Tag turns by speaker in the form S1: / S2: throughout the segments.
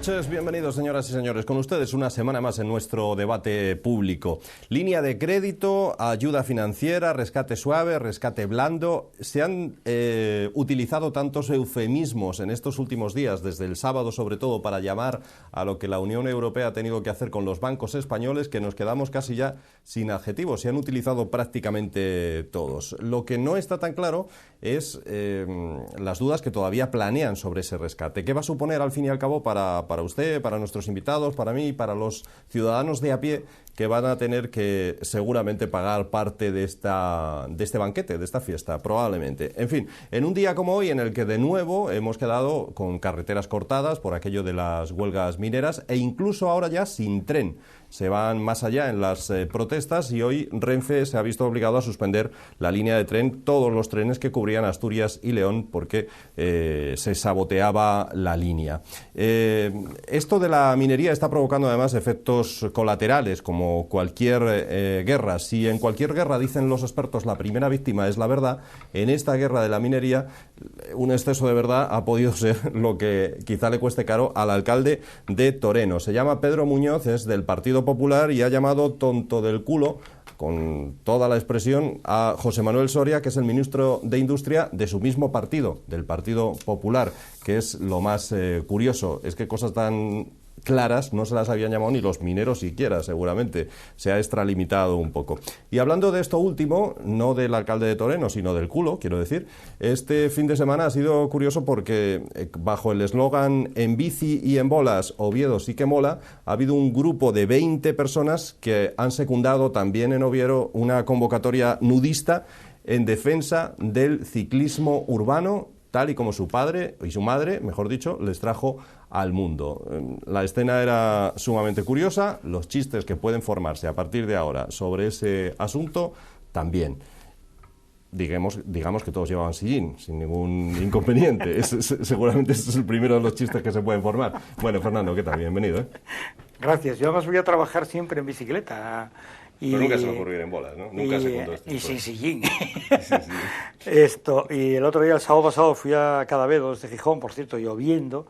S1: noches, bienvenidos señoras y señores. Con ustedes una semana más en nuestro debate público. Línea de crédito, ayuda financiera, rescate suave, rescate blando. Se han utilizado tantos eufemismos en estos últimos días, desde el sábado sobre todo, para llamar a lo que la Unión Europea ha tenido que hacer con los bancos españoles, que nos quedamos casi ya sin adjetivos. Se han utilizado prácticamente todos. Lo que no está tan claro es las dudas que todavía planean sobre ese rescate. ¿Qué va a suponer al fin y al cabo para usted, para nuestros invitados, para mí, para los ciudadanos de a pie que van a tener que seguramente pagar parte de este banquete, de esta fiesta, probablemente? En fin, en un día como hoy en el que de nuevo hemos quedado con carreteras cortadas por aquello de las huelgas mineras e incluso ahora ya sin tren. Se van más allá en las protestas y hoy Renfe se ha visto obligado a suspender la línea de tren, todos los trenes que cubrían Asturias y León, porque se saboteaba la línea. Esto de la minería está provocando además efectos colaterales, como cualquier guerra. Si en cualquier guerra, dicen los expertos, la primera víctima es la verdad, en esta guerra de la minería un exceso de verdad ha podido ser lo que quizá le cueste caro al alcalde de Toreno. Se llama Pedro Muñoz, es del Partido Popular y ha llamado tonto del culo, con toda la expresión, a José Manuel Soria, que es el ministro de Industria de su mismo partido, del Partido Popular, que es lo más curioso. Es que cosas tan claras no se las habían llamado ni los mineros siquiera, seguramente. Se ha extralimitado un poco. Y hablando de esto último, no del alcalde de Toreno, sino del culo, quiero decir, este fin de semana ha sido curioso porque bajo el eslogan "en bici y en bolas, Oviedo sí que mola", ha habido un grupo de 20 personas que han secundado también en Oviedo una convocatoria nudista en defensa del ciclismo urbano, tal y como su padre y su madre, mejor dicho, les trajo al mundo. La escena era sumamente curiosa, los chistes que pueden formarse a partir de ahora sobre ese asunto también. Digamos que todos llevaban sillín, sin ningún inconveniente. Seguramente ese es el primero de los chistes que se pueden formar. Bueno, Fernando, ¿qué tal? Bienvenido, ¿eh?
S2: Gracias. Yo además voy a trabajar siempre en bicicleta.
S1: Pero nunca se le ocurrió ir en bolas, ¿no? Nunca se contó esto.
S2: Y sin sillín.
S1: Sí.
S2: Y el otro día, el sábado pasado, fui a Cadavedo, desde Gijón, por cierto, lloviendo,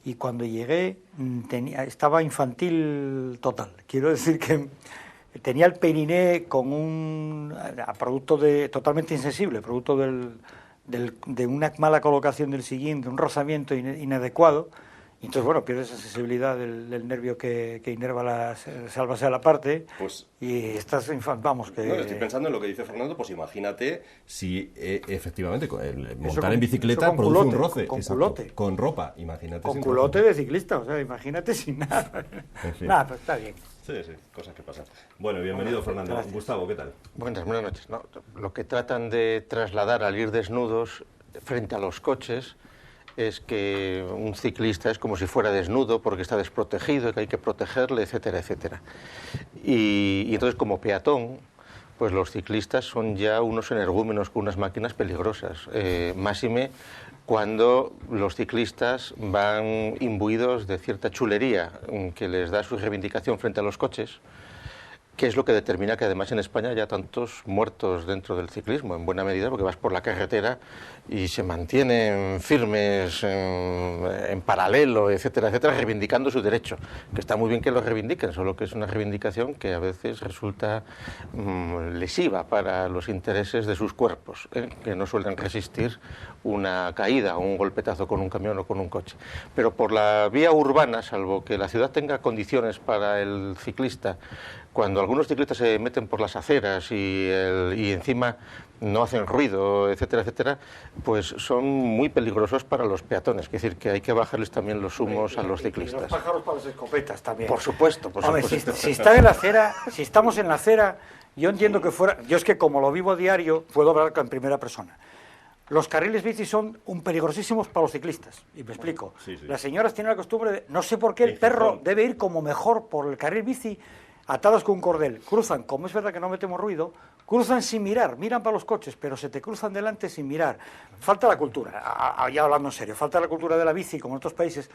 S2: y cuando llegué estaba infantil total. Quiero decir que tenía el periné con producto totalmente insensible, producto de una mala colocación del sillín, de un rozamiento inadecuado. Y entonces, bueno, pierdes esa sensibilidad del nervio que inerva la salvasea parte,
S1: pues,
S2: y estás, vamos, que...
S1: No, estoy pensando en lo que dice Fernando, pues imagínate si efectivamente montar en bicicleta produce
S2: culote,
S1: un roce.
S2: Con culote.
S1: Con ropa, imagínate.
S2: Con culote de ciclista, o sea, imagínate sin nada.
S1: En fin.
S2: Nada, pero está bien.
S1: Sí, cosas que pasan. Bueno, bienvenido, Fernando.
S2: Gracias.
S1: Gustavo, ¿qué tal?
S3: Buenas noches. No, lo que tratan de trasladar al ir desnudos frente a los coches es que un ciclista es como si fuera desnudo porque está desprotegido, que hay que protegerle, etcétera, etcétera. Y entonces, como peatón, pues los ciclistas son ya unos energúmenos con unas máquinas peligrosas. Máxime cuando los ciclistas van imbuidos de cierta chulería que les da su reivindicación frente a los coches, que es lo que determina que además en España haya tantos muertos dentro del ciclismo, en buena medida porque vas por la carretera y se mantienen firmes en paralelo, etcétera, etcétera, reivindicando su derecho, que está muy bien que lo reivindiquen, solo que es una reivindicación que a veces resulta lesiva para los intereses de sus cuerpos, que no suelen resistir una caída o un golpetazo con un camión o con un coche. Pero por la vía urbana, salvo que la ciudad tenga condiciones para el ciclista, cuando algunos ciclistas se meten por las aceras y encima no hacen ruido, etcétera, etcétera, pues son muy peligrosos para los peatones. Es decir, que hay que bajarles también los humos a los ciclistas.
S2: Y los pájaros para las escopetas también.
S3: Por supuesto, por
S2: Hombre,
S3: supuesto.
S2: Si está en la acera, si estamos en la acera, yo entiendo que fuera... Yo es que como lo vivo a diario, puedo hablar en primera persona. Los carriles bici son peligrosísimos para los ciclistas. Y me explico.
S1: Sí.
S2: Las señoras tienen la costumbre de... No sé por qué el perro debe ir como mejor por el carril bici, atados con un cordel. Cruzan, como es verdad que no metemos ruido, cruzan sin mirar, miran para los coches, pero se te cruzan delante sin mirar. Falta la cultura, ya hablando en serio, falta la cultura de la bici, como en otros países.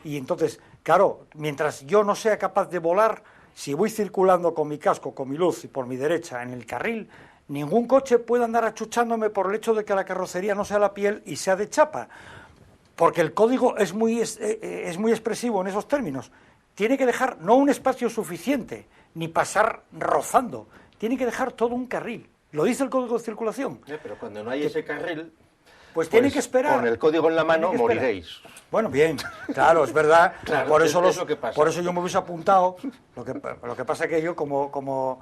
S2: Y entonces, claro, mientras yo no sea capaz de volar, si voy circulando con mi casco, con mi luz y por mi derecha en el carril, ningún coche puede andar achuchándome por el hecho de que la carrocería no sea la piel y sea de chapa. porque el código es muy expresivo en esos términos. Tiene que dejar no un espacio suficiente, ni pasar rozando, tiene que dejar todo un carril. Lo dice el código de circulación.
S3: Pero cuando no hay ese carril,
S2: pues tiene que esperar.
S3: Con el código en la mano moriréis.
S2: Bueno, bien, claro, es verdad.
S3: Claro,
S2: por eso
S3: es lo que pasa.
S2: Por eso yo me hubiese apuntado. Lo que pasa es que yo, como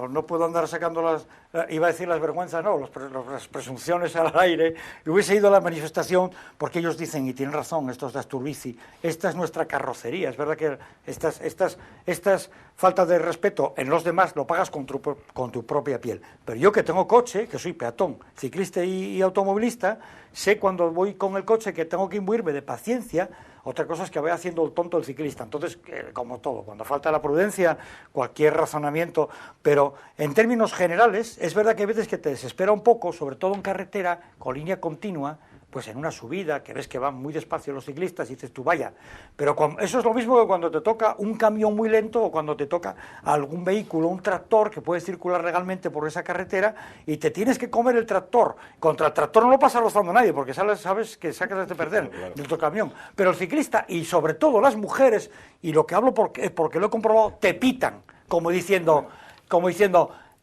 S2: no puedo andar sacando iba a decir las vergüenzas, no, las presunciones al aire, hubiese ido a la manifestación, porque ellos dicen, y tienen razón, estos de Asturbici, esta es nuestra carrocería. Es verdad que estas faltas de respeto en los demás lo pagas con tu propia piel. Pero yo, que tengo coche, que soy peatón, ciclista y automovilista, sé cuando voy con el coche que tengo que imbuirme de paciencia. Otra cosa es que vaya haciendo el tonto el ciclista. Entonces, como todo, cuando falta la prudencia, cualquier razonamiento. Pero en términos generales, es verdad que hay veces que te desespera un poco, sobre todo en carretera, con línea continua, pues en una subida, que ves que van muy despacio los ciclistas y dices tú, vaya. Pero eso es lo mismo que cuando te toca un camión muy lento o cuando te toca algún vehículo, un tractor que puede circular legalmente por esa carretera y te tienes que comer el tractor. Contra el tractor no lo pasa rozando nadie, porque sabes que sacas de perder de otro camión. Pero el ciclista, y sobre todo las mujeres, y lo que hablo porque lo he comprobado, te pitan, como diciendo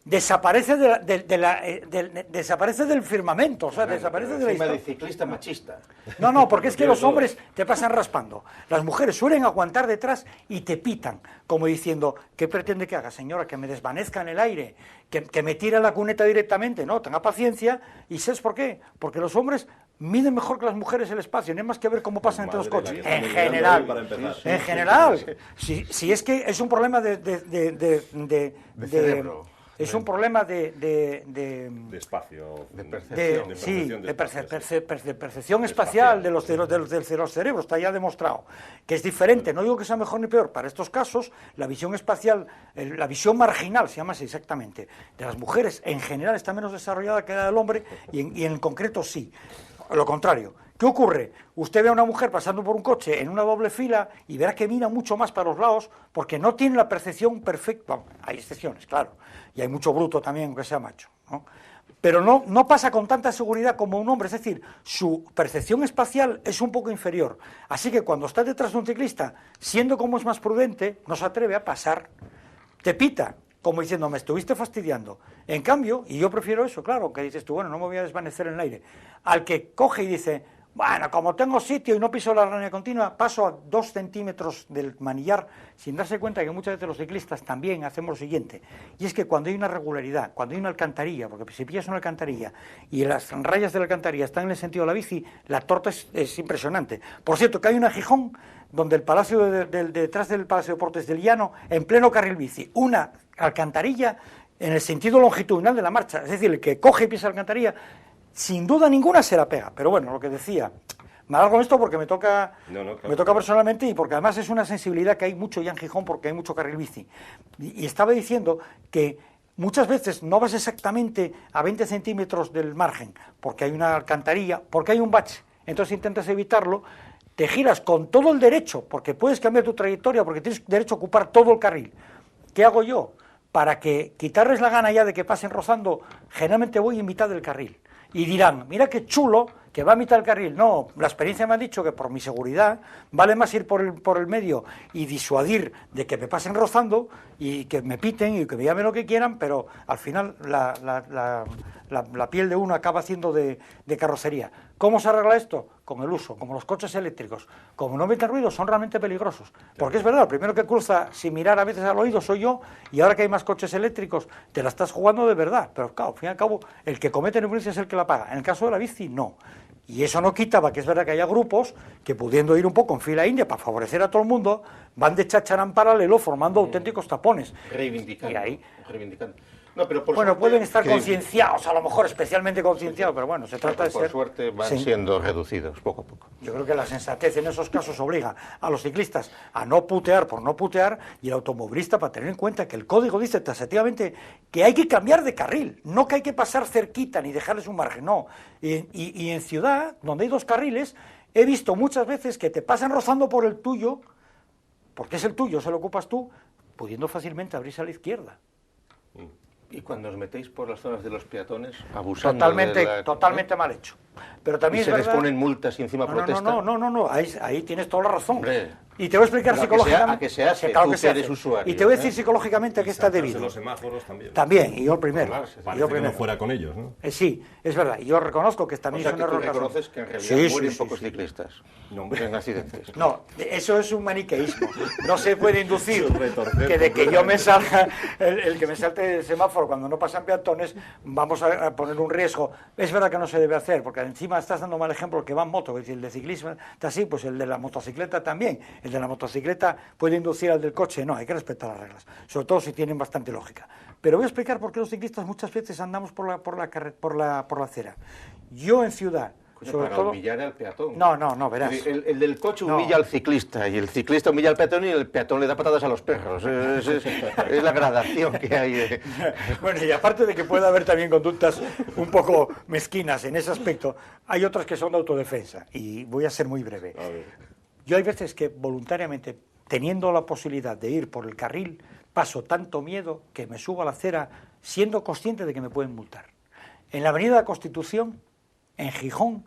S2: desaparece desaparece del firmamento, o sea, desaparece de la historia.
S3: De ciclista machista.
S2: No, porque es que los hombres te pasan raspando. Las mujeres suelen aguantar detrás y te pitan, como diciendo, ¿qué pretende que haga, señora? ¿Que me desvanezca en el aire? ¿Que me tire a la cuneta directamente? No, tenga paciencia. ¿Y sabes por qué? Porque los hombres miden mejor que las mujeres el espacio, no hay más que ver cómo pasan entre los coches. En general. Si es que es un problema de cerebro. Es un problema de
S1: espacio,
S2: de percepción espacial de los cerebros, está ya demostrado que es diferente. No digo que sea mejor ni peor, para estos casos la visión espacial, la visión marginal, se llama así exactamente, de las mujeres en general está menos desarrollada que la del hombre y en concreto sí. Lo contrario. ¿Qué ocurre? Usted ve a una mujer pasando por un coche en una doble fila y verá que mira mucho más para los lados porque no tiene la percepción perfecta. Bueno, hay excepciones, claro, y hay mucho bruto también, aunque sea macho, ¿no? Pero no pasa con tanta seguridad como un hombre, es decir, su percepción espacial es un poco inferior. Así que cuando está detrás de un ciclista, siendo como es más prudente, no se atreve a pasar, te pita, como diciendo, me estuviste fastidiando. En cambio, y yo prefiero eso, claro, que dices tú, bueno, no me voy a desvanecer en el aire, al que coge y dice, bueno, como tengo sitio y no piso la línea continua, paso a 2 centímetros del manillar, sin darse cuenta que muchas veces los ciclistas también hacemos lo siguiente, y es que cuando hay una regularidad, cuando hay una alcantarilla, porque si pillas una alcantarilla y las rayas de la alcantarilla están en el sentido de la bici, la torta es impresionante. Por cierto, que hay una Gijón, donde el palacio detrás del Palacio de Deportes del Llano, en pleno carril bici, una alcantarilla en el sentido longitudinal de la marcha, es decir, el que coge y pisa la alcantarilla, sin duda ninguna se la pega. Pero bueno, lo que decía, me alargo esto porque me toca personalmente y porque además es una sensibilidad que hay mucho ya en Gijón porque hay mucho carril bici. Y estaba diciendo que muchas veces no vas exactamente a 20 centímetros del margen porque hay una alcantarilla, porque hay un bache, entonces intentas evitarlo, te giras con todo el derecho, porque puedes cambiar tu trayectoria, porque tienes derecho a ocupar todo el carril. ¿Qué hago yo? Para que quitarles la gana ya de que pasen rozando, generalmente voy en mitad del carril. Y dirán, mira qué chulo, que va a mitad del carril. No, la experiencia me ha dicho que por mi seguridad vale más ir por el medio y disuadir de que me pasen rozando y que me piten y que me llamen lo que quieran, pero al final la piel de uno acaba haciendo de carrocería. ¿Cómo se arregla esto? Con el uso, como los coches eléctricos. Como no meten ruido, son realmente peligrosos. Porque es verdad, el primero que cruza sin mirar a veces al oído soy yo, y ahora que hay más coches eléctricos, te la estás jugando de verdad. Pero claro, al fin y al cabo, el que comete negligencia es el que la paga. En el caso de la bici, no. Y eso no quitaba que es verdad que haya grupos que, pudiendo ir un poco en fila india para favorecer a todo el mundo, van de chacharán paralelo formando auténticos tapones.
S3: Reivindicando.
S2: Y ahí,
S3: No, pero por
S2: bueno,
S3: suerte,
S2: pueden estar concienciados, a lo mejor especialmente concienciados, pero bueno, se trata de ser...
S3: Por suerte van siendo reducidos poco a poco.
S2: Yo creo que la sensatez en esos casos obliga a los ciclistas a no putear por no putear y el automovilista para tener en cuenta que el código dice taxativamente que hay que cambiar de carril, no que hay que pasar cerquita ni dejarles un margen, no. Y en ciudad, donde hay 2 carriles, he visto muchas veces que te pasan rozando por el tuyo, porque es el tuyo, se lo ocupas tú, pudiendo fácilmente abrirse a la izquierda.
S3: Y cuando os metéis por las zonas de los peatones, abusando
S2: totalmente mal hecho. Pero también
S3: y se
S2: verdad,
S3: les ponen multas y encima protestan.
S2: No, ahí tienes toda la razón.
S3: Hombre,
S2: y te voy a explicar psicológicamente.
S3: ¿A que se hace?
S2: Claro
S3: Tú
S2: que se
S3: eres
S2: hace.
S3: usuario,
S2: Y te voy a decir psicológicamente a qué está debido.
S1: los semáforos también.
S2: También, y yo primero.
S1: Parece que no fuera con ellos, ¿no?
S2: Sí, es verdad. Y yo reconozco que también
S3: o sea,
S2: es un
S3: que tú
S2: error.
S3: reconoces que en realidad mueren pocos ciclistas
S1: No,
S3: en accidentes.
S2: No, eso es un maniqueísmo. No se puede inducir que de que yo me salga, el que me salte el semáforo cuando no pasan peatones, vamos a poner un riesgo. Es verdad que no se debe hacer, porque encima estás dando mal ejemplo el que va en moto, es decir, el de ciclismo está así, pues el de la motocicleta también. El de la motocicleta puede inducir al del coche, no, hay que respetar las reglas, sobre todo si tienen bastante lógica. Pero voy a explicar por qué los ciclistas muchas veces andamos por la acera. Yo en ciudad, sobre
S3: para
S2: todo
S3: humillar al peatón.
S2: No, verás.
S3: El del coche humilla al ciclista y el ciclista humilla al peatón y el peatón le da patadas a los perros. Es la gradación que hay.
S2: Bueno, y aparte de que puede haber también conductas un poco mezquinas en ese aspecto, hay otras que son de autodefensa y voy a ser muy breve. Yo hay veces que voluntariamente, teniendo la posibilidad de ir por el carril, paso tanto miedo que me subo a la acera siendo consciente de que me pueden multar. En la Avenida de la Constitución, en Gijón,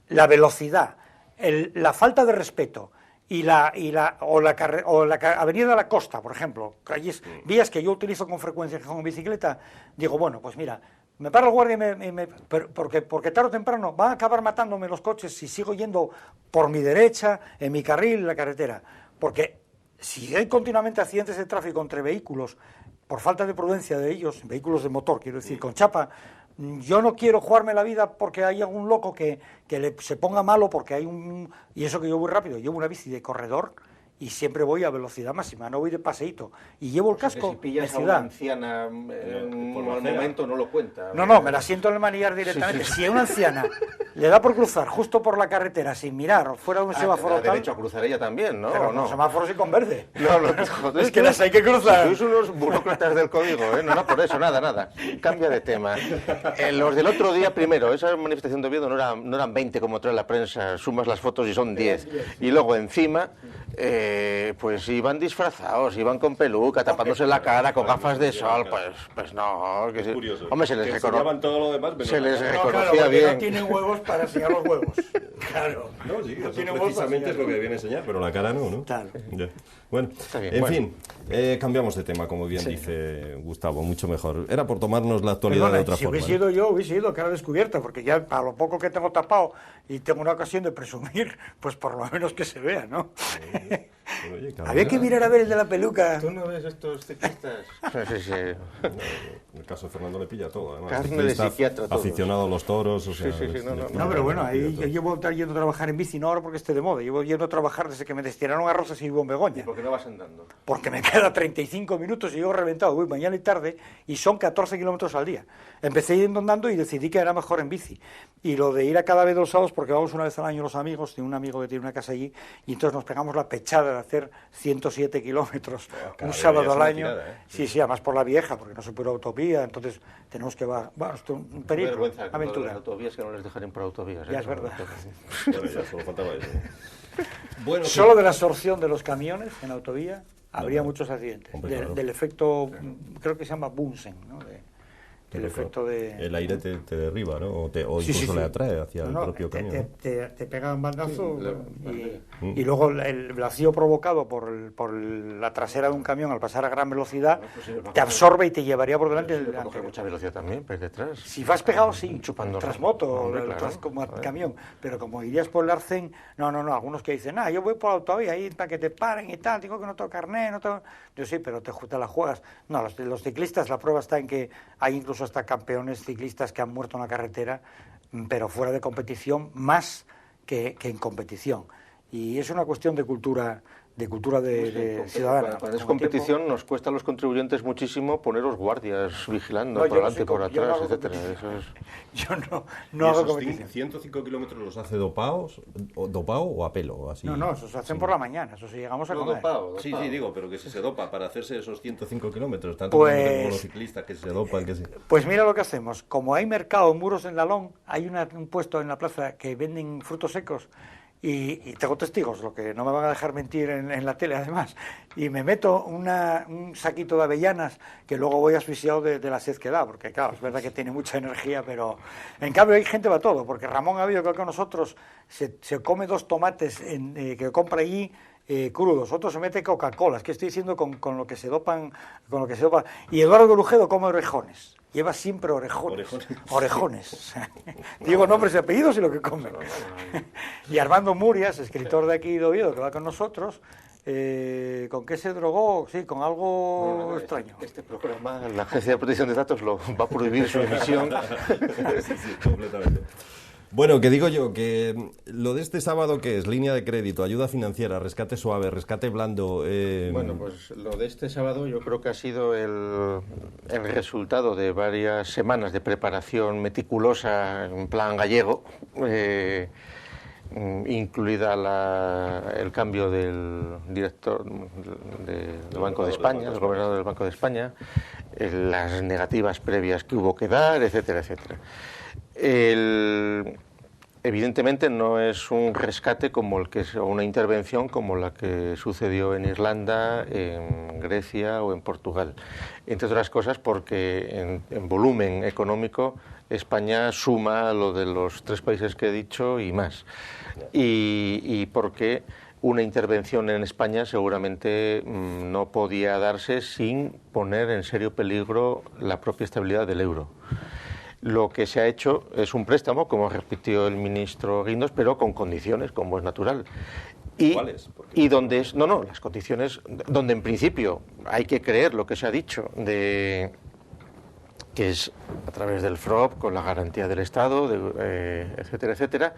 S2: la velocidad, la falta de respeto y la Avenida de la Costa, por ejemplo, calles, vías que yo utilizo con frecuencia en Gijón en bicicleta, digo, bueno, pues mira, me para el guardia porque tarde o temprano van a acabar matándome los coches si sigo yendo por mi derecha, en mi carril, en la carretera. Porque si hay continuamente accidentes de tráfico entre vehículos, por falta de prudencia de ellos, vehículos de motor, quiero decir, con chapa, yo no quiero jugarme la vida porque hay algún loco que se ponga malo porque hay un... Y eso que yo voy rápido, llevo una bici de corredor y siempre voy a velocidad máxima, no voy de paseíto. Y llevo el casco
S3: si pillas
S2: en ciudad.
S3: a una anciana en el momento no lo cuenta.
S2: No, me la siento en el manillar directamente. Si a una anciana le da por cruzar justo por la carretera sin mirar, fuera de un semáforo tal...
S3: derecho a cruzar ella también, ¿no?
S2: Pero con semáforos y con verde.
S3: No, joder,
S2: es que las hay que cruzar.
S3: Sois unos burócratas del código, ¿eh? No, por eso, nada. Cambia de tema. Los del otro día, primero, esa manifestación de Oviedo no eran 20 como trae la prensa, sumas las fotos y son 10. Y luego encima... pues iban disfrazados, iban con peluca, tapándose la cara, con gafas de sol, pues no. Que
S1: curioso.
S3: Hombre, se les reconocía
S2: claro,
S3: bien.
S2: No tienen huevos para enseñar los huevos. Claro.
S1: No, sí, eso precisamente es lo que viene a enseñar, pero la cara no, ¿no?
S2: Claro.
S1: Ya. Bueno, en fin, cambiamos de tema, como bien dice Gustavo, mucho mejor. Era por tomarnos la actualidad de otra forma.
S2: Si hubiese ido cara descubierta, porque ya a lo poco que tengo tapado y tengo una ocasión de presumir, pues por lo menos que se vea, ¿no?
S1: Oye,
S2: había que mirar a ver el de la peluca.
S3: ¿Tú no ves estos ciclistas? Sí.
S1: En el caso de Fernando le pilla todo, además.
S3: Carne de psiquiatra, todos.
S1: Aficionado a los toros, o sea...
S2: No, pero bueno, ahí yo llevo yendo a trabajar en bici, no ahora porque esté de moda, llevo yendo a trabajar desde que me destinaron a Rosas y vivo en Begoña.
S3: ¿Y por qué no vas andando?
S2: Porque me queda 35 minutos y yo reventado, voy mañana y tarde, y son 14 kilómetros al día. Empecé yendo andando y decidí que era mejor en bici. Y lo de ir a cada vez de los sábados, porque vamos una vez al año los amigos, tengo un amigo que tiene una casa allí, y entonces nos pegamos la pechada de hacer 107 kilómetros un sábado al año.
S1: Tirada, ¿eh?
S2: Sí, además por la vieja, porque no se puede autovía, entonces tenemos que un periplo,
S3: vergüenza,
S2: aventura.
S3: Las autovías que no les dejaran por autovías.
S2: Ya es verdad.
S1: Bueno, ya solo faltaba eso. Bueno,
S2: solo de la absorción de los camiones en autovía habría muchos accidentes.
S1: Hombre, claro.
S2: Del efecto, creo que se llama Bunsen, ¿no? El efecto de...
S1: El aire te derriba, ¿no? O incluso le atrae hacia el propio camión.
S2: Te pega un bandazo y luego el vacío provocado por la trasera de un camión al pasar a gran velocidad te absorbe y te llevaría por delante.
S3: Puede coger mucha velocidad también, por detrás.
S2: Si vas pegado, sí,
S3: chupando
S2: tras moto,
S3: claro.
S2: como camión, pero como irías por el arcén, no, algunos que dicen, yo voy por la autovía ahí para que te paren y tal, digo que no tengo carnet, no tengo... Yo sí, pero te la juegas. No, los ciclistas, la prueba está en que hay incluso hasta campeones ciclistas que han muerto en la carretera, pero fuera de competición, más que en competición. Y es una cuestión de cultura ciudadana.
S3: Para esa competición nos cuesta a los contribuyentes muchísimo poneros guardias vigilando por delante, por atrás, etcétera.
S2: Yo no hago competición.
S1: 105 kilómetros los hace dopado o a pelo, así.
S2: No, eso se hacen por la mañana, eso si llegamos a comer.
S3: Dopado.
S1: Sí, digo, pero que si se dopa para hacerse esos 105 kilómetros, tanto
S2: como
S1: los ciclistas que se dopan, que sí.
S2: Pues mira lo que hacemos, como hay mercado en Muros en Lalón, hay un puesto en la plaza que venden frutos secos, y tengo testigos, lo que no me van a dejar mentir en la tele además, y me meto un saquito de avellanas que luego voy asfixiado de la sed que da, porque claro, es verdad que tiene mucha energía, pero en cambio hay gente va todo, porque Ramón ha habido que con nosotros se come 2 tomates que compra allí crudos, otro se mete Coca-Cola, es que estoy diciendo con lo que se dopan, y Eduardo Grujedo come orejones. Lleva siempre orejones. Digo nombres y apellidos y lo que come. Y Armando Murias, escritor de aquí de Oviedo, que va con nosotros, ¿con qué se drogó? Sí, con algo extraño.
S3: Este programa, la Agencia de Protección de Datos lo va a prohibir su emisión.
S1: Sí, completamente. Bueno, que digo yo, que lo de este sábado, ¿qué es? Línea de crédito, ayuda financiera, rescate suave, rescate blando...
S3: Bueno, pues lo de este sábado yo creo que ha sido el resultado de varias semanas de preparación meticulosa en plan gallego, incluida el cambio del director del Banco de España, del gobernador del Banco de España, las negativas previas que hubo que dar, etcétera, etcétera. Evidentemente no es un rescate o una intervención como la que sucedió en Irlanda, en Grecia o en Portugal. Entre otras cosas porque en volumen económico España suma lo de los 3 países que he dicho y más. Y porque una intervención en España seguramente no podía darse sin poner en serio peligro la propia estabilidad del euro. Lo que se ha hecho es un préstamo, como repitió el ministro Guindos, pero con condiciones, como es natural.
S1: ¿Cuáles?
S3: Y donde las condiciones donde en principio hay que creer lo que se ha dicho, que es a través del FROB, con la garantía del Estado, etcétera, etcétera,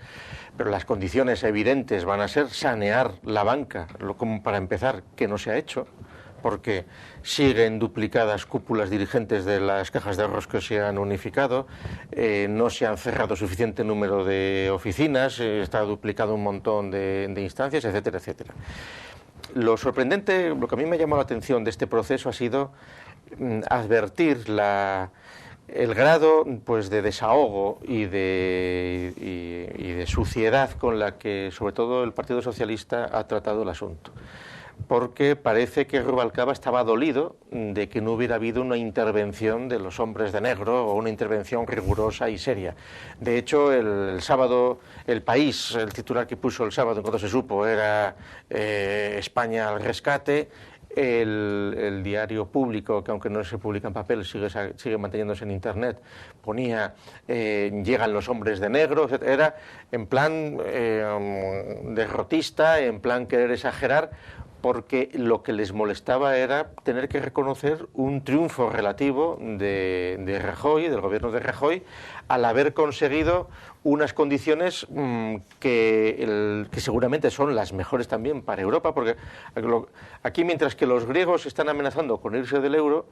S3: pero las condiciones evidentes van a ser sanear la banca, como para empezar, que no se ha hecho, porque siguen duplicadas cúpulas dirigentes de las cajas de ahorros que se han unificado, no se han cerrado suficiente número de oficinas, está duplicado un montón de instancias, etcétera, etcétera. Lo sorprendente, lo que a mí me ha llamado la atención de este proceso ha sido advertir el grado pues, de desahogo y de suciedad con la que, sobre todo, el Partido Socialista ha tratado el asunto. Porque parece que Rubalcaba estaba dolido de que no hubiera habido una intervención de los hombres de negro o una intervención rigurosa y seria. De hecho, el sábado, El País, el titular que puso el sábado cuando se supo era España al rescate. El diario Público, que aunque no se publica en papel, sigue manteniéndose en Internet, ponía llegan los hombres de negro, etc. Era en plan derrotista, en plan querer exagerar, porque lo que les molestaba era tener que reconocer un triunfo relativo de Rajoy, del gobierno de Rajoy, al haber conseguido unas condiciones que seguramente son las mejores también para Europa, porque aquí mientras que los griegos están amenazando con irse del euro,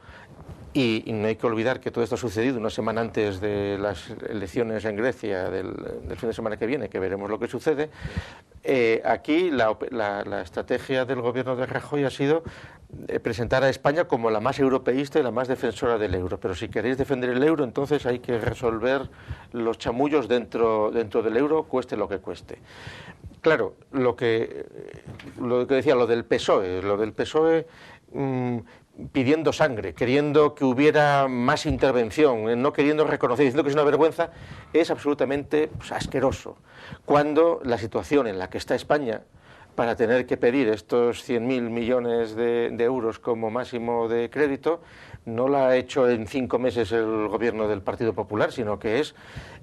S3: y no hay que olvidar que todo esto ha sucedido una semana antes de las elecciones en Grecia del fin de semana que viene, que veremos lo que sucede. Aquí la estrategia del gobierno de Rajoy ha sido presentar a España como la más europeísta y la más defensora del euro. Pero si queréis defender el euro, entonces hay que resolver los chamullos dentro del euro, cueste lo que cueste. Claro, lo que decía, lo del PSOE pidiendo sangre, queriendo que hubiera más intervención, no queriendo reconocer, diciendo que es una vergüenza, es absolutamente asqueroso. Cuando la situación en la que está España, para tener que pedir estos 100.000 millones de euros como máximo de crédito, no la ha hecho en 5 meses el gobierno del Partido Popular, sino que es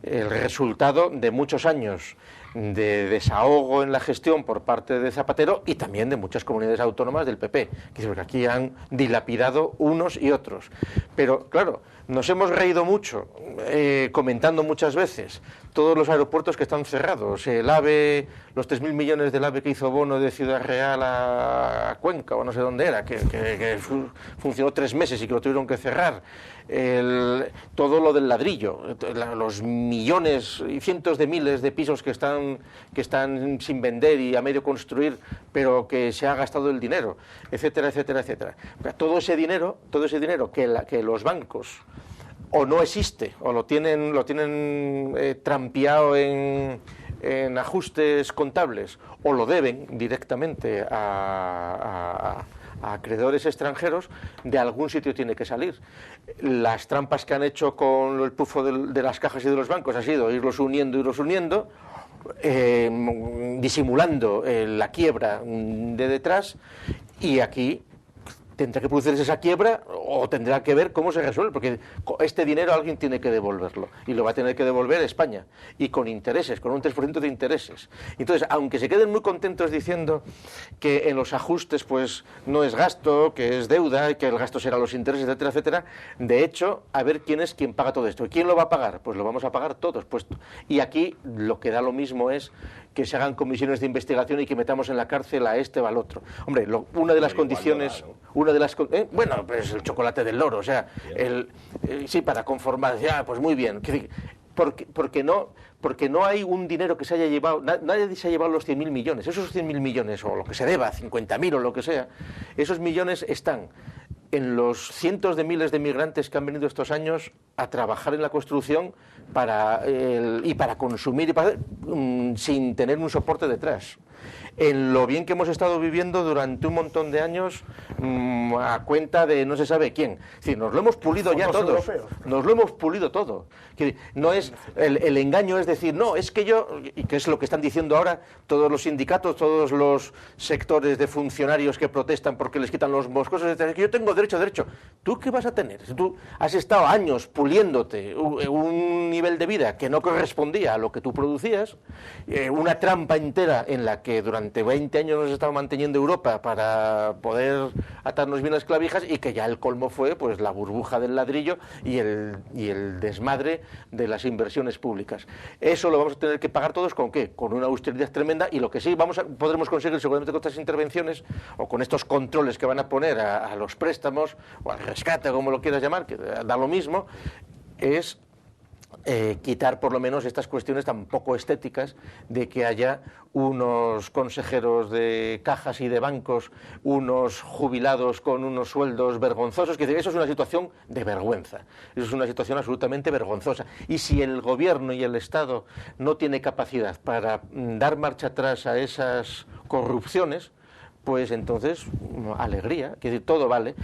S3: el resultado de muchos años de desahogo en la gestión por parte de Zapatero y también de muchas comunidades autónomas del PP, que aquí han dilapidado unos y otros. Pero claro, nos hemos reído mucho comentando muchas veces todos los aeropuertos que están cerrados, el AVE, los 3.000 millones del AVE que hizo Bono de Ciudad Real a Cuenca o no sé dónde era, que funcionó 3 meses y que lo tuvieron que cerrar, todo lo del ladrillo, los millones y cientos de miles de pisos que están sin vender y a medio construir, pero que se ha gastado el dinero, etcétera, etcétera, etcétera. Todo ese dinero que los bancos o no existe, o lo tienen trampeado en en ajustes contables o lo deben directamente a acreedores extranjeros, de algún sitio tiene que salir. Las trampas que han hecho con el pufo de las cajas y de los bancos ha sido irlos uniendo, disimulando la quiebra de detrás, y aquí tendrá que producirse esa quiebra o tendrá que ver cómo se resuelve, porque este dinero alguien tiene que devolverlo y lo va a tener que devolver España, y con intereses, con un 3% de intereses. Entonces, aunque se queden muy contentos diciendo que en los ajustes pues no es gasto, que es deuda y que el gasto será los intereses, etcétera, etcétera, de hecho, a ver quién es quien paga todo esto. ¿Quién lo va a pagar? Pues lo vamos a pagar todos, pues. Y aquí lo que da lo mismo es que se hagan comisiones de investigación y que metamos en la cárcel a este o al otro. Hombre, una de las condiciones... Una de las, bueno, pues el chocolate del loro, o sea, sí, para conformar, ya, pues muy bien. Porque no hay un dinero que se haya llevado, nadie se ha llevado los 100.000 millones. Esos 100.000 millones, o lo que se deba, 50.000 o lo que sea, esos millones están en los cientos de miles de migrantes que han venido estos años a trabajar en la construcción y para consumir sin tener un soporte detrás. En lo bien que hemos estado viviendo durante un montón de años a cuenta de no se sabe quién. Es decir, nos lo hemos pulido ya todos. Nos lo hemos pulido todo. No es el engaño, es decir, no, es que yo, y que es lo que están diciendo ahora todos los sindicatos, todos los sectores de funcionarios que protestan porque les quitan los moscosos, es que yo tengo derecho. ¿Tú qué vas a tener? Si tú has estado años puliéndote un nivel de vida que no correspondía a lo que tú producías, una trampa entera en la que durante 20 años nos estaba manteniendo Europa para poder atarnos bien las clavijas, y que ya el colmo fue pues la burbuja del ladrillo y el desmadre de las inversiones públicas. Eso lo vamos a tener que pagar todos, ¿con qué? Con una austeridad tremenda, y lo que sí podremos conseguir seguramente con estas intervenciones o con estos controles que van a poner a los préstamos o al rescate, como lo quieras llamar, que da lo mismo, es quitar por lo menos estas cuestiones tan poco estéticas de que haya unos consejeros de cajas y de bancos, unos jubilados con unos sueldos vergonzosos, que eso es una situación de vergüenza, eso es una situación absolutamente vergonzosa. Y si el gobierno y el Estado no tiene capacidad para dar marcha atrás a esas corrupciones, pues entonces, alegría, que todo vale.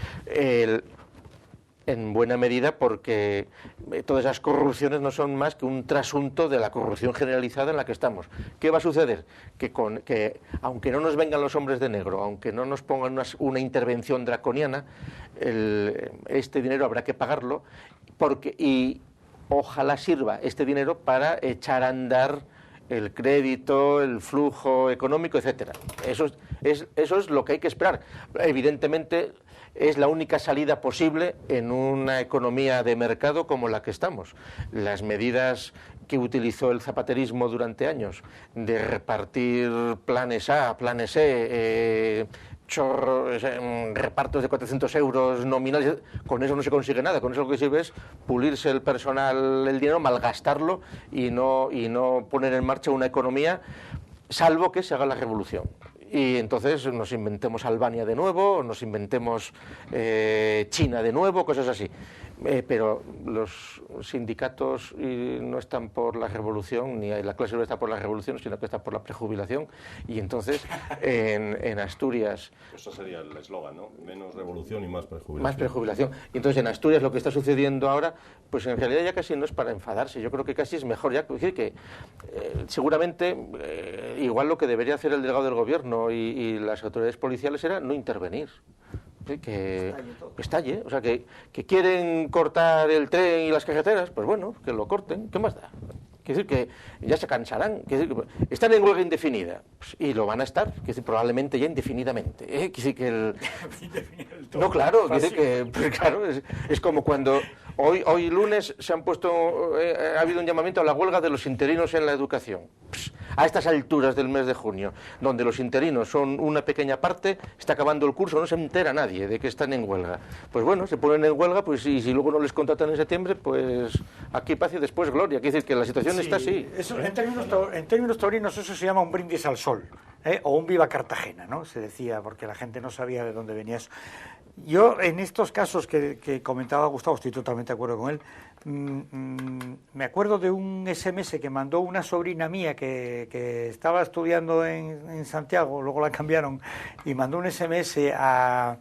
S3: En buena medida porque todas esas corrupciones no son más que un trasunto de la corrupción generalizada en la que estamos. ¿Qué va a suceder? Que aunque no nos vengan los hombres de negro, aunque no nos pongan una intervención draconiana, este dinero habrá que pagarlo, y ojalá sirva este dinero para echar a andar el crédito, el flujo económico, etcétera. Eso es lo que hay que esperar. Evidentemente es la única salida posible en una economía de mercado como la que estamos. Las medidas que utilizó el zapaterismo durante años de repartir planes A, planes E, repartos de 400 euros nominales, con eso no se consigue nada. Con eso lo que sirve es pulirse el personal, el dinero, malgastarlo y no poner en marcha una economía, salvo que se haga la revolución. Y entonces nos inventemos Albania de nuevo, nos inventemos China de nuevo, cosas así. Pero los sindicatos no están por la revolución, ni la clase obrera está por la revolución, sino que está por la prejubilación. Y entonces en Asturias...
S1: Eso sería el eslogan, ¿no? Menos revolución y más prejubilación.
S3: Más prejubilación. Y entonces en Asturias lo que está sucediendo ahora, pues en realidad ya casi no es para enfadarse. Yo creo que casi es mejor ya. Es decir, que seguramente igual lo que debería hacer el delegado del gobierno y las autoridades policiales era no intervenir. Que estalle, o sea, que quieren cortar el tren y las carreteras, pues bueno, que lo corten, ¿qué más da? Quiere decir que ya se cansarán, quiere decir que están en huelga indefinida, pues, y lo van a estar, quiere decir, probablemente ya indefinidamente. Quiere decir que no, claro, quiere decir que, pues, claro, es como cuando hoy lunes se han puesto, ha habido un llamamiento a la huelga de los interinos en la educación. Pues, a estas alturas del mes de junio, donde los interinos son una pequeña parte, está acabando el curso, no se entera nadie de que están en huelga. Pues bueno, se ponen en huelga, pues y si luego no les contratan en septiembre, pues aquí paz y después gloria. Quiere decir que la situación está así.
S2: Eso, en términos taurinos eso se llama un brindis al sol, o un viva Cartagena, ¿no? Se decía, porque la gente no sabía de dónde venía eso. Yo, en estos casos que comentaba Gustavo, estoy totalmente de acuerdo con él. Me acuerdo de un SMS que mandó una sobrina mía que estaba estudiando en Santiago, luego la cambiaron, y mandó un SMS a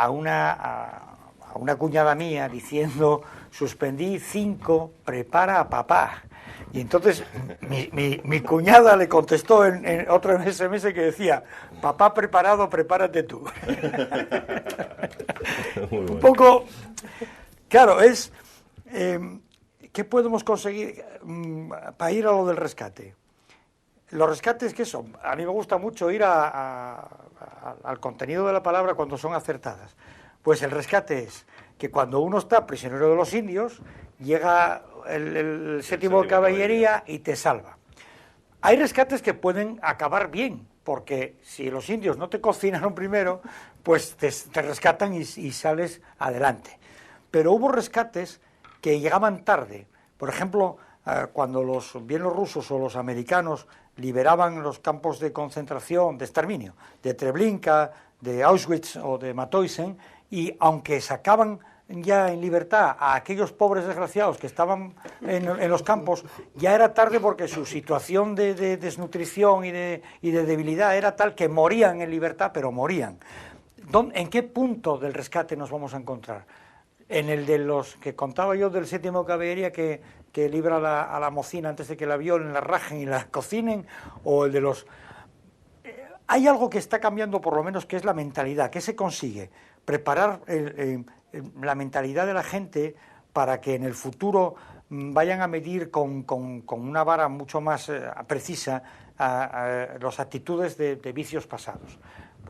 S2: una cuñada mía diciendo: suspendí 5, prepara a papá. Y entonces mi cuñada le contestó en otro SMS que decía: papá preparado, prepárate tú. Un poco, claro, es ¿qué podemos conseguir para ir a lo del rescate? Los rescates, ¿qué son? A mí me gusta mucho ir al contenido de la palabra cuando son acertadas. Pues el rescate es que cuando uno está prisionero de los indios, llega el séptimo de caballería y te salva. Hay rescates que pueden acabar bien, porque si los indios no te cocinaron primero, pues te rescatan y sales adelante. Pero hubo rescates que llegaban tarde. Por ejemplo, cuando bien los rusos o los americanos liberaban los campos de concentración, de exterminio, de Treblinka, de Auschwitz o de Mauthausen, y aunque sacaban ya en libertad a aquellos pobres desgraciados que estaban en los campos, ya era tarde porque su situación de desnutrición y de debilidad era tal que morían en libertad, pero morían. ¿En qué punto del rescate nos vamos a encontrar? ¿En el de los que contaba yo del séptimo de caballería que libra a la mocina antes de que la violen, la rajen y la cocinen? ¿O el de los...? Hay algo que está cambiando, por lo menos, que es la mentalidad. ¿Qué se consigue? Preparar la mentalidad de la gente para que en el futuro vayan a medir con una vara mucho más precisa las actitudes de vicios pasados.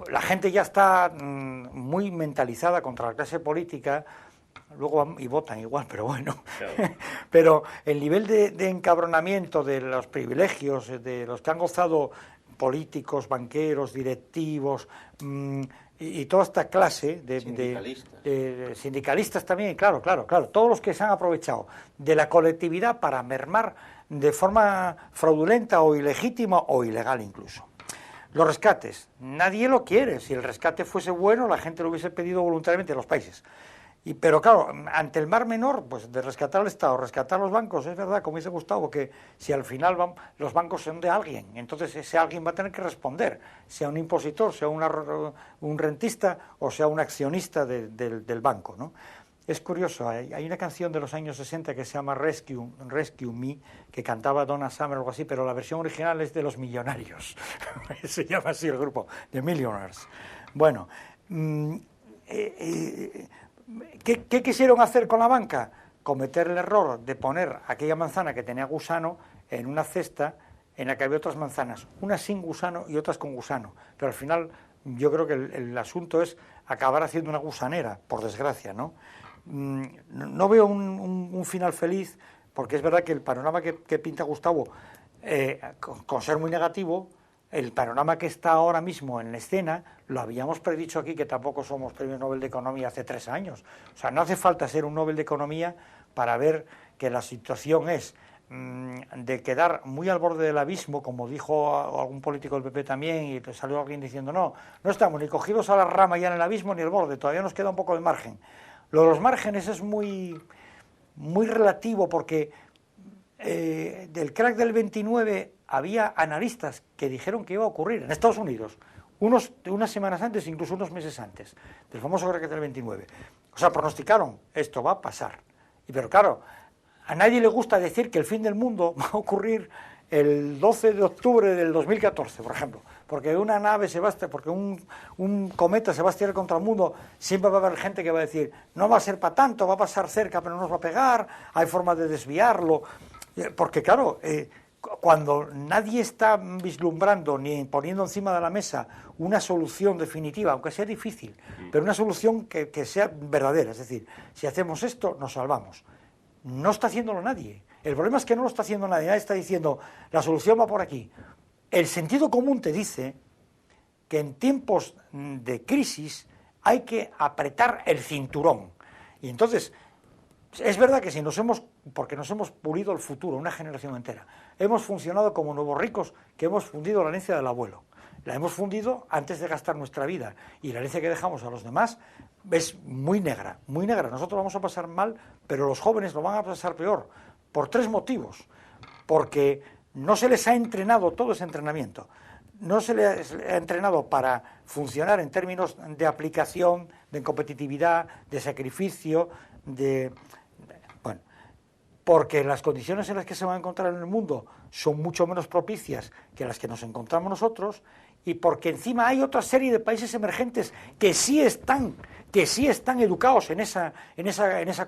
S2: La gente ya está muy mentalizada contra la clase política, luego y votan igual, pero bueno. Claro. Pero el nivel de encabronamiento de los privilegios, de los que han gozado políticos, banqueros, directivos, y toda esta clase de sindicalistas también, claro, todos los que se han aprovechado de la colectividad para mermar de forma fraudulenta o ilegítima o ilegal incluso. Los rescates, nadie lo quiere. Si el rescate fuese bueno, la gente lo hubiese pedido voluntariamente en los países. Pero claro, ante el mar menor, pues de rescatar al Estado, rescatar los bancos, es verdad, como dice Gustavo, que si al final los bancos son de alguien, entonces ese alguien va a tener que responder, sea un impositor, sea un rentista o sea un accionista del banco, ¿no? Es curioso, hay una canción de los años 60 que se llama Rescue Me, que cantaba Donna Summer o algo así, pero la versión original es de Los Millonarios, se llama así el grupo, The Millionaires. Bueno, ¿qué quisieron hacer con la banca? Cometer el error de poner aquella manzana que tenía gusano en una cesta en la que había otras manzanas, unas sin gusano y otras con gusano. Pero al final yo creo que el asunto es acabar haciendo una gusanera, por desgracia, ¿no? No veo un final feliz, porque es verdad que el panorama que pinta Gustavo, con ser muy negativo, el panorama que está ahora mismo en la escena, lo habíamos predicho aquí, que tampoco somos premio Nobel de Economía hace 3 años. O sea, no hace falta ser un Nobel de Economía para ver que la situación es de quedar muy al borde del abismo, como dijo algún político del PP también, y salió alguien diciendo, no estamos ni cogidos a la rama ya en el abismo ni al borde, todavía nos queda un poco de margen. Lo de los márgenes es muy relativo, porque del crack del 29 había analistas que dijeron que iba a ocurrir en Estados Unidos, unas semanas antes, incluso unos meses antes, del famoso crack del 29. O sea, pronosticaron, esto va a pasar. Pero claro, a nadie le gusta decir que el fin del mundo va a ocurrir el 12 de octubre del 2014, por ejemplo, porque una nave porque un cometa se va a estrellar contra el mundo. Siempre va a haber gente que va a decir, no va a ser para tanto, va a pasar cerca pero no nos va a pegar, hay formas de desviarlo, porque claro, cuando nadie está vislumbrando ni poniendo encima de la mesa una solución definitiva, aunque sea difícil, pero una solución que sea verdadera, es decir, si hacemos esto nos salvamos. No está haciéndolo nadie. El problema es que no lo está haciendo nadie. Nadie está diciendo, la solución va por aquí. El sentido común te dice que en tiempos de crisis hay que apretar el cinturón. Y entonces, es verdad que porque nos hemos pulido el futuro, una generación entera, hemos funcionado como nuevos ricos que hemos fundido la herencia del abuelo. la hemos fundido antes de gastar nuestra vida, y la herencia que dejamos a los demás es muy negra, muy negra. Nosotros vamos a pasar mal, pero los jóvenes lo van a pasar peor, por 3 motivos. Porque no se les ha entrenado todo ese entrenamiento, no se les ha entrenado para funcionar en términos de aplicación, de competitividad, de sacrificio, bueno, porque las condiciones en las que se van a encontrar en el mundo son mucho menos propicias que las que nos encontramos nosotros, y porque encima hay otra serie de países emergentes que sí están educados en esa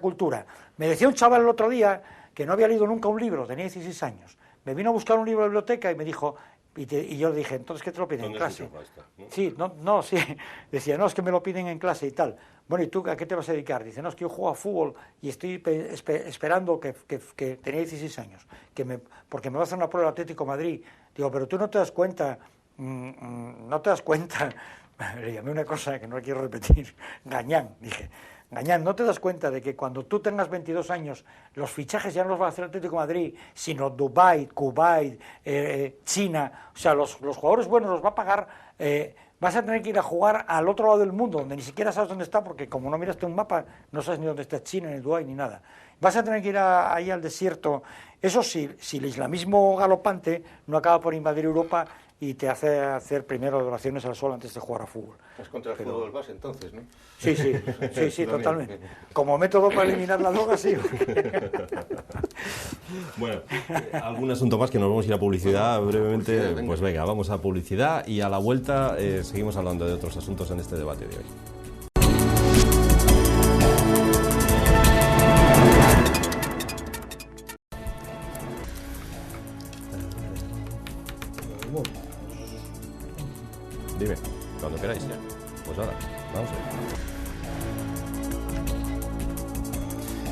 S2: cultura. Me decía un chaval el otro día que no había leído nunca un libro, tenía 16 años, me vino a buscar un libro de biblioteca y me dijo, y yo le dije, entonces, ¿qué te lo piden en clase? Sí, sí, decía, no, es que me lo piden en clase y tal. Bueno, ¿y tú a qué te vas a dedicar? Dice, no, es que yo juego a fútbol y estoy esperando que tenía 16 años, porque me va a hacer una prueba del Atlético de Madrid. Digo, pero tú no te das cuenta, le llamé una cosa que no quiero repetir, gañán, dije, Gañán, ¿no te das cuenta de que cuando tú tengas 22 años los fichajes ya no los va a hacer el Atlético de Madrid, sino Dubái, Kuwait, China? O sea, los jugadores buenos los va a pagar, vas a tener que ir a jugar al otro lado del mundo, donde ni siquiera sabes dónde está, porque como no miraste un mapa, no sabes ni dónde está China, ni Dubái, ni nada. Vas a tener que ir ahí al desierto. Eso sí, si el islamismo galopante no acaba por invadir Europa y te hace hacer primero oraciones al sol antes de jugar a fútbol.
S3: Es contra el fútbol base entonces, ¿no?
S2: Sí, totalmente. Como método para eliminar la droga, sí.
S1: Bueno, algún asunto más que nos vamos a ir a publicidad brevemente. Pues venga, vamos a publicidad y a la vuelta seguimos hablando de otros asuntos en este debate de hoy. Dime, cuando queráis. Pues ahora, vamos a ver.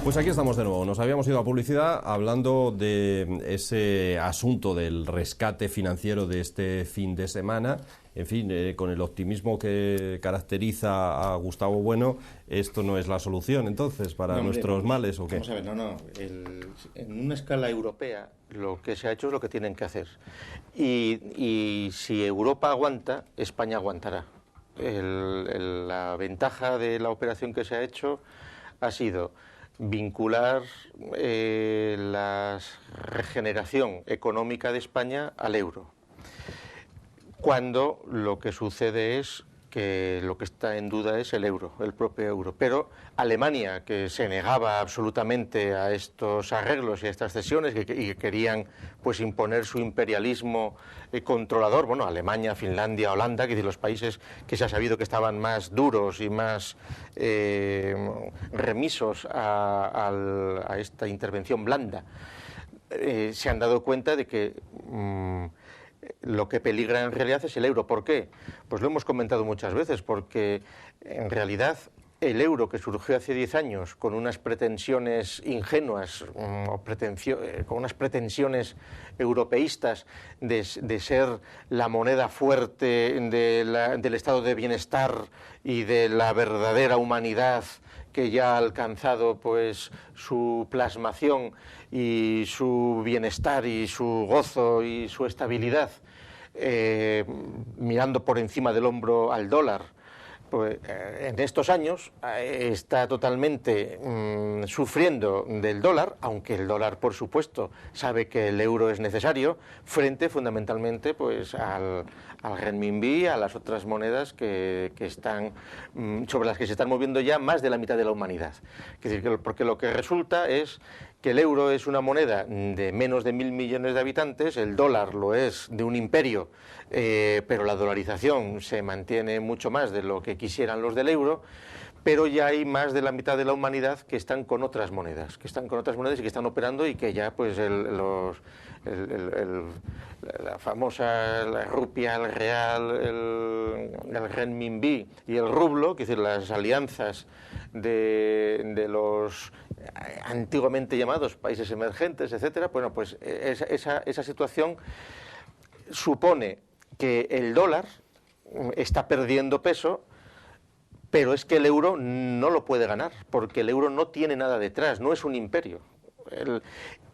S1: Pues aquí estamos de nuevo. Nos habíamos ido a publicidad hablando de ese asunto del rescate financiero de este fin de semana. En fin, con el optimismo que caracteriza a Gustavo Bueno, esto no es la solución, entonces, para nuestros males, ¿o qué?
S3: Vamos a ver, en una escala europea, lo que se ha hecho es lo que tienen que hacer. Y si Europa aguanta, España aguantará. La ventaja de la operación que se ha hecho ha sido vincular la regeneración económica de España al euro, cuando lo que sucede es que lo que está en duda es el euro, el propio euro. Pero Alemania, que se negaba absolutamente a estos arreglos y a estas cesiones y que querían pues imponer su imperialismo controlador, bueno, Alemania, Finlandia, Holanda, que es decir, los países que se ha sabido que estaban más duros y más remisos a esta intervención blanda, se han dado cuenta de que lo que peligra en realidad es el euro. ¿Por qué? Pues lo hemos comentado muchas veces, porque en realidad el euro, que surgió hace 10 años con unas pretensiones ingenuas con unas pretensiones europeístas de ser la moneda fuerte del estado de bienestar y de la verdadera humanidad que ya ha alcanzado pues su plasmación y su bienestar y su gozo y su estabilidad, mirando por encima del hombro al dólar, pues en estos años está totalmente sufriendo del dólar, aunque el dólar, por supuesto, sabe que el euro es necesario, frente fundamentalmente pues al renminbi, a las otras monedas que están sobre las que se están moviendo ya más de la mitad de la humanidad. Es decir, porque lo que resulta es que el euro es una moneda de menos de 1.000 millones de habitantes, el dólar lo es de un imperio, pero la dolarización se mantiene mucho más de lo que quisieran los del euro, pero ya hay más de la mitad de la humanidad que están con otras monedas, y que están operando y que ya pues la famosa la rupia, el real, el renminbi y el rublo, es decir, las alianzas de los antiguamente llamados países emergentes, etcétera. Bueno, pues esa situación supone que el dólar está perdiendo peso, pero es que el euro no lo puede ganar, porque el euro no tiene nada detrás, no es un imperio.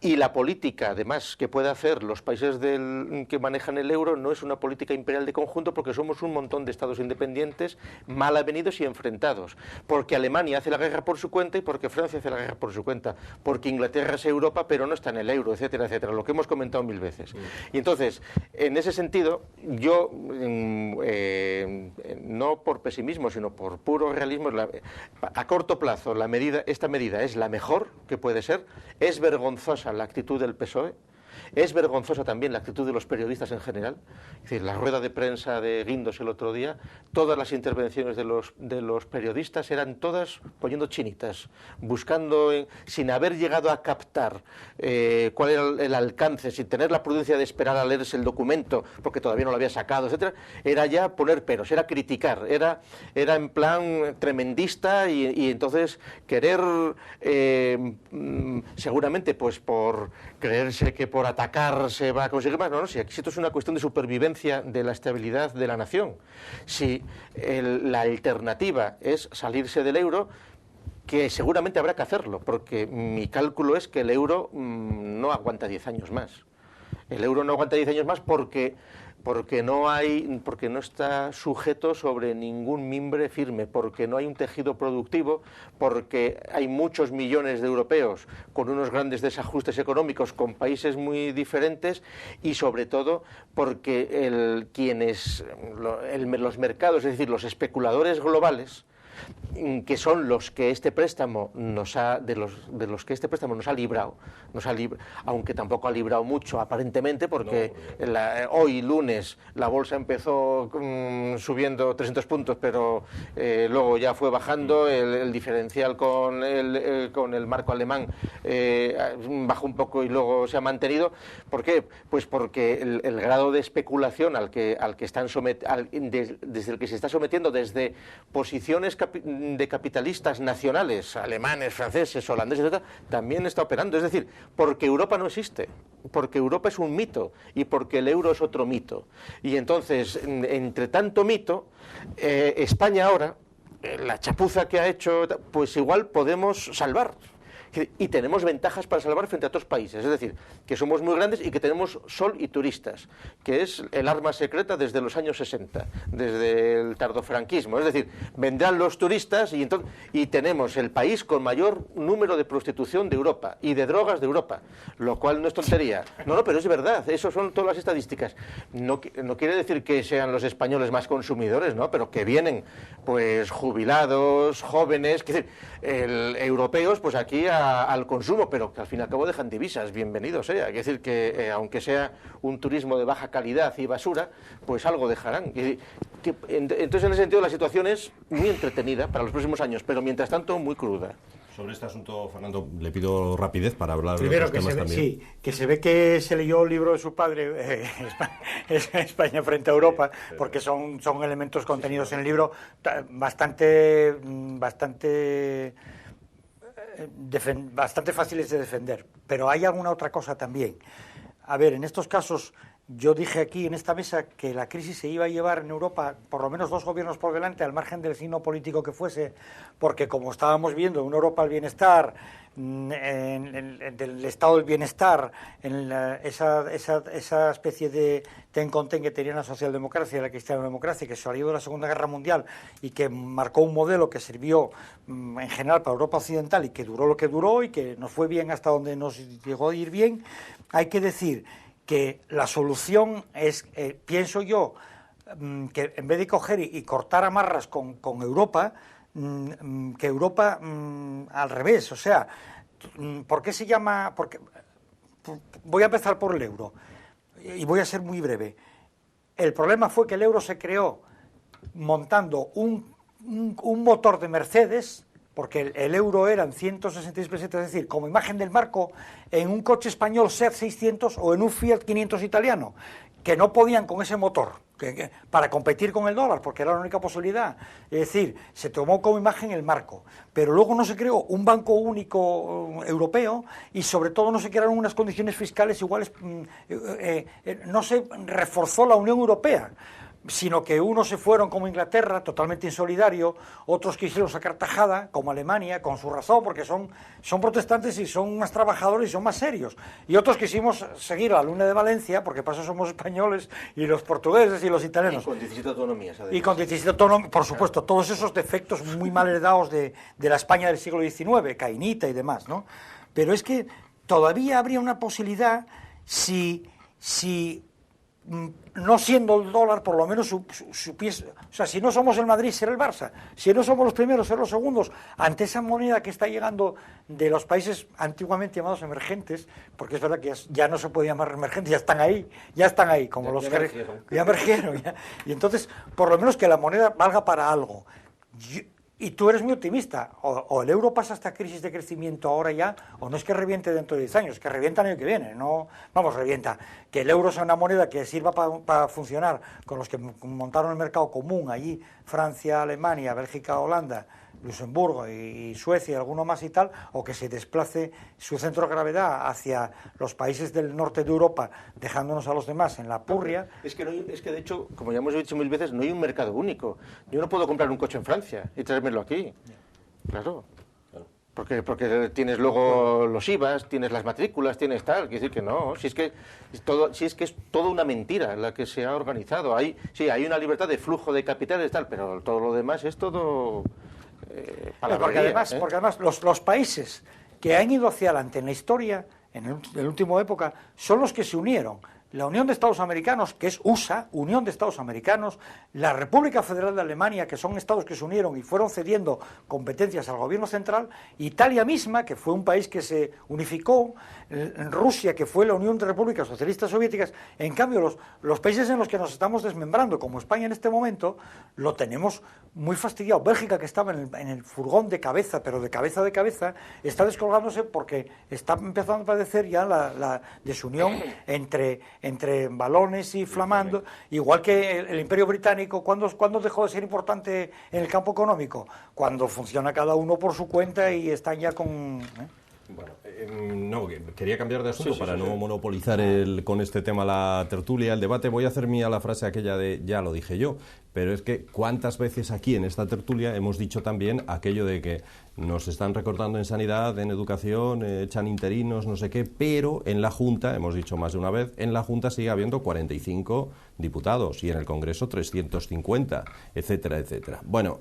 S3: Y la política, además, que puede hacer los países que manejan el euro no es una política imperial de conjunto, porque somos un montón de estados independientes mal avenidos y enfrentados. Porque Alemania hace la guerra por su cuenta y porque Francia hace la guerra por su cuenta. Porque Inglaterra es Europa, pero no está en el euro, etcétera, etcétera. Lo que hemos comentado 1000 veces. Y entonces, en ese sentido, yo, no por pesimismo, sino por puro realismo, a corto plazo, esta medida es la mejor que puede ser. Es vergonzosa la actitud del PSOE, es vergonzosa también la actitud de los periodistas en general. Es decir, la rueda de prensa de Guindos el otro día, todas las intervenciones de los periodistas eran todas poniendo chinitas, buscando, sin haber llegado a captar cuál era el alcance, sin tener la prudencia de esperar a leerse el documento, porque todavía no lo había sacado, etcétera. Era ya poner peros, era criticar, era en plan tremendista y entonces querer, seguramente pues por creerse que por atacar se va a conseguir más. No, si aquí esto es una cuestión de supervivencia de la estabilidad de la nación. Si la alternativa es salirse del euro, que seguramente habrá que hacerlo, porque mi cálculo es que el euro no aguanta 10 años más. El euro no aguanta 10 años más porque no está sujeto sobre ningún mimbre firme, porque no hay un tejido productivo, porque hay muchos millones de europeos con unos grandes desajustes económicos, con países muy diferentes, y sobre todo porque los mercados, es decir, los especuladores globales, que son los que este préstamo de los que este préstamo nos ha librado, aunque tampoco ha librado mucho aparentemente, porque hoy lunes la bolsa empezó subiendo 300 puntos, pero luego ya fue bajando, el diferencial con el marco alemán bajó un poco y luego se ha mantenido. ¿Por qué? Pues porque el grado de especulación desde el que se está sometiendo desde posiciones de capitalistas nacionales, alemanes, franceses, holandeses, etc., también está operando. Es decir, porque Europa no existe, porque Europa es un mito y porque el euro es otro mito. Y entonces, entre tanto mito, España ahora, la chapuza que ha hecho, pues igual podemos salvar. Y tenemos ventajas para salvar frente a otros países, es decir, que somos muy grandes y que tenemos sol y turistas, que es el arma secreta desde los años 60, desde el tardofranquismo. Es decir, vendrán los turistas y tenemos el país con mayor número de prostitución de Europa y de drogas de Europa, lo cual no es tontería. No, pero es verdad, eso son todas las estadísticas. No quiere decir que sean los españoles más consumidores, ¿no? Pero que vienen pues jubilados, jóvenes, es decir, europeos, pues aquí al consumo, pero que al fin y al cabo dejan divisas, bienvenidos sea. Es decir, que aunque sea un turismo de baja calidad y basura, pues algo dejarán. Entonces, en ese sentido, la situación es muy entretenida para los próximos años, pero mientras tanto muy cruda.
S1: Sobre este asunto, Fernando, le pido rapidez para hablar
S2: de los
S1: temas también.
S2: Sí, que se ve que se leyó el libro de su padre, España frente a Europa, porque son elementos contenidos en el libro bastante fáciles de defender. Pero hay alguna otra cosa también. A ver, en estos casos, yo dije aquí en esta mesa que la crisis se iba a llevar en Europa por lo menos 2 gobiernos por delante, al margen del signo político que fuese, porque como estábamos viendo en Europa el bienestar, del estado del bienestar, esa especie de ten con ten que tenía la socialdemocracia y la cristianodemocracia, que salió de la Segunda Guerra Mundial y que marcó un modelo que sirvió en general para Europa occidental y que duró lo que duró y que nos fue bien hasta donde nos llegó a ir bien, hay que decir que la solución es, pienso yo, que en vez de coger y cortar amarras con Europa, que Europa al revés, o sea, ¿por qué se llama? Voy a empezar por el euro y voy a ser muy breve. El problema fue que el euro se creó montando un motor de Mercedes, porque el euro eran 166 pesetas, es decir, como imagen del marco, en un coche español Seat 600 o en un Fiat 500 italiano, que no podían con ese motor para competir con el dólar, porque era la única posibilidad. Es decir, se tomó como imagen el marco, pero luego no se creó un banco único europeo y sobre todo no se crearon unas condiciones fiscales iguales, no se reforzó la Unión Europea. sino que unos se fueron como Inglaterra, totalmente insolidario, otros quisieron sacar tajada, como Alemania, con su razón, porque son protestantes y son más trabajadores y son más serios, y otros quisimos seguir a la Luna de Valencia, porque para eso somos españoles, y los portugueses y los italianos.
S3: Y con 17 autonomías, además.
S2: Y con 17 autonomías, por supuesto, todos esos defectos muy mal heredados de la España del siglo XIX, cainita y demás, ¿no? Pero es que todavía habría una posibilidad si no siendo el dólar, por lo menos supiese, o sea, si no somos el Madrid, será el Barça, si no somos los primeros, ser los segundos, ante esa moneda que está llegando de los países antiguamente llamados emergentes, porque es verdad que ya no se puede llamar emergentes, ya están ahí, como los que ya emergieron, y entonces, por lo menos que la moneda valga para algo. Y tú eres muy optimista, o el euro pasa esta crisis de crecimiento ahora ya, o no es que reviente dentro de 10 años, que revienta el año que viene, no, vamos, revienta, que el euro sea una moneda que sirva para funcionar con los que montaron el mercado común allí, Francia, Alemania, Bélgica, Holanda, Luxemburgo y Suecia y alguno más y tal, o que se desplace su centro de gravedad hacia los países del norte de Europa, dejándonos a los demás en la purria.
S3: Es que de hecho, como ya hemos dicho mil veces, no hay un mercado único. Yo no puedo comprar un coche en Francia y traérmelo aquí. Claro. Porque tienes luego los IVAs, tienes las matrículas, tienes tal. Quiere decir que no. Si es que es toda una mentira la que se ha organizado. Hay una libertad de flujo de capitales tal, pero todo lo demás es todo...
S2: porque además los países que han ido hacia adelante en la historia, en la última época, son los que se unieron. La Unión de Estados Americanos, que es USA, Unión de Estados Americanos, la República Federal de Alemania, que son estados que se unieron y fueron cediendo competencias al gobierno central, Italia misma, que fue un país que se unificó, Rusia, que fue la Unión de Repúblicas Socialistas Soviéticas. En cambio, los países en los que nos estamos desmembrando, como España en este momento, lo tenemos muy fastidiado. Bélgica, que estaba en el furgón de cabeza, pero de cabeza, está descolgándose porque está empezando a padecer ya la desunión entre balones y flamando, igual que el Imperio Británico. ¿Cuándo dejó de ser importante en el campo económico? Cuando funciona cada uno por su cuenta y están ya con...
S1: Bueno, no, quería cambiar de asunto para no monopolizar con este tema la tertulia, el debate. Voy a hacer mía la frase aquella de ya lo dije yo, pero es que cuántas veces aquí en esta tertulia hemos dicho también aquello de que nos están recortando en sanidad, en educación, echan interinos, no sé qué, pero en la Junta, hemos dicho más de una vez, en la Junta sigue habiendo 45 diputados y en el Congreso 350, etcétera, etcétera. Bueno,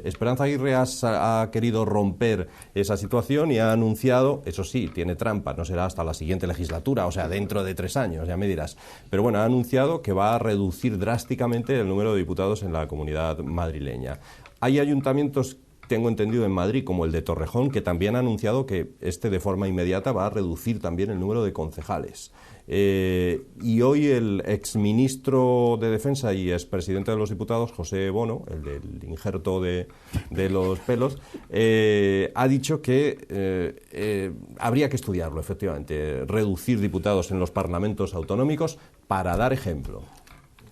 S1: Esperanza Aguirre ha querido romper esa situación y ha anunciado, eso sí, tiene trampa, no será hasta la siguiente legislatura, o sea, dentro de 3 años, ya me dirás, pero bueno, ha anunciado que va a reducir drásticamente el número de diputados en la comunidad madrileña. Hay ayuntamientos, tengo entendido, en Madrid, como el de Torrejón, que también ha anunciado que de forma inmediata va a reducir también el número de concejales. Y hoy el exministro de Defensa y expresidente de los diputados, José Bono, el del injerto de los pelos, ha dicho que habría que estudiarlo, efectivamente, reducir diputados en los parlamentos autonómicos para dar ejemplo.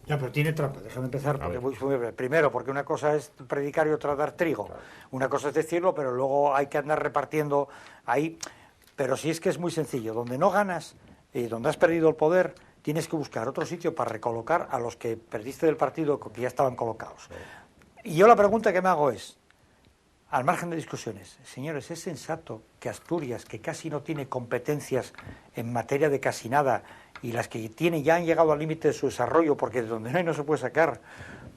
S2: Ya, pero tiene trampa, déjame empezar, porque voy muy breve. Primero, porque una cosa es predicar y otra dar trigo. Claro. Una cosa es decirlo, pero luego hay que andar repartiendo ahí. Pero sí es que es muy sencillo. Donde no ganas y donde has perdido el poder, tienes que buscar otro sitio para recolocar a los que perdiste del partido, que ya estaban colocados. Y yo la pregunta que me hago es, al margen de discusiones, señores, ¿es sensato que Asturias, que casi no tiene competencias en materia de casi nada, y las que tiene ya han llegado al límite de su desarrollo, porque de donde no hay no se puede sacar,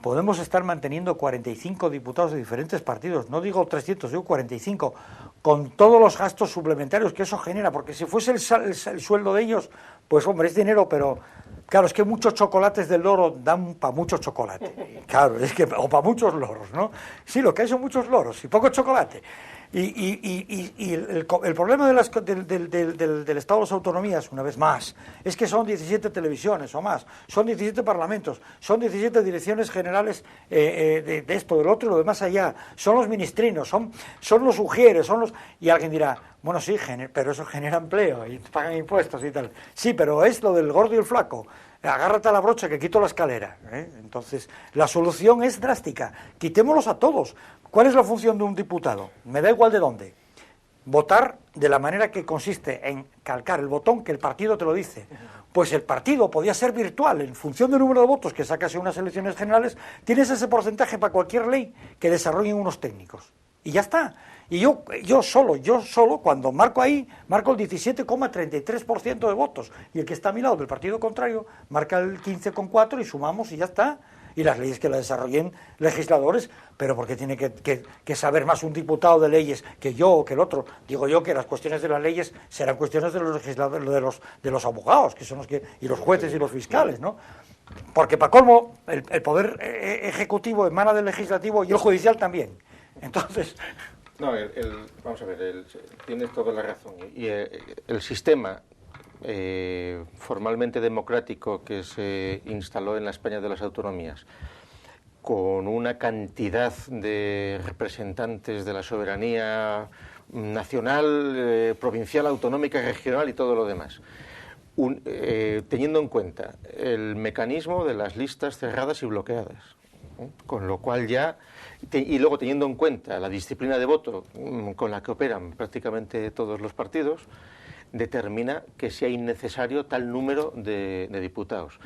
S2: podemos estar manteniendo 45 diputados de diferentes partidos, no digo 300, digo 45, con todos los gastos suplementarios que eso genera? Porque si fuese el sueldo de ellos, pues hombre, es dinero, pero claro, es que muchos chocolates del loro dan para mucho chocolate, claro, es que, o para muchos loros, ¿no? Sí, lo que hay son muchos loros y poco chocolate. Y el problema del Estado de las autonomías, una vez más, es que son 17 televisiones o más, son 17 parlamentos, son 17 direcciones generales de esto, del otro y lo demás allá, son los ministrinos, son los ujieres, y alguien dirá, bueno, sí, pero eso genera empleo y pagan impuestos y tal. Sí, pero es lo del gordo y el flaco. Agárrate a la brocha que quito la escalera, ¿eh? Entonces, la solución es drástica. Quitémoslos a todos. ¿Cuál es la función de un diputado? Me da igual de dónde. votar de la manera que consiste en calcar el botón que el partido te lo dice. Pues el partido podía ser virtual, en función del número de votos que sacas en unas elecciones generales, tienes ese porcentaje para cualquier ley que desarrollen unos técnicos. Y ya está. Y yo solo, cuando marco ahí, marco el 17,33% de votos. Y el que está a mi lado del partido contrario marca el 15,4% y sumamos y ya está. Y las leyes que las desarrollen legisladores, pero porque tiene que saber más un diputado de leyes que yo o que el otro. Digo yo que las cuestiones de las leyes serán cuestiones de los legisladores, de los abogados, que son los que, y los jueces y los fiscales, ¿no? Porque para colmo, el poder ejecutivo emana del legislativo y el judicial también. Entonces...
S3: No, vamos a ver, tienes toda la razón. Y el sistema formalmente democrático que se instaló en la España de las autonomías, con una cantidad de representantes de la soberanía nacional, provincial, autonómica, regional y todo lo demás, teniendo en cuenta el mecanismo de las listas cerradas y bloqueadas, con lo cual ya, y luego teniendo en cuenta la disciplina de voto con la que operan prácticamente todos los partidos, determina que sea innecesario tal número de diputados.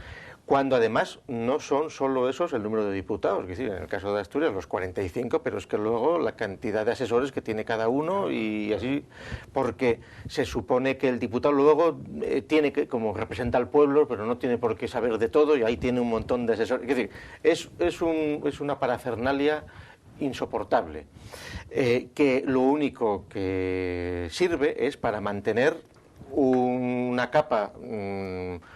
S3: Cuando además no son solo esos el número de diputados, es decir, en el caso de Asturias los 45, pero es que luego la cantidad de asesores que tiene cada uno y así, porque se supone que el diputado luego tiene que, como representa al pueblo, pero no tiene por qué saber de todo y ahí tiene un montón de asesores. Es decir, es una parafernalia insoportable, que lo único que sirve es para mantener una capa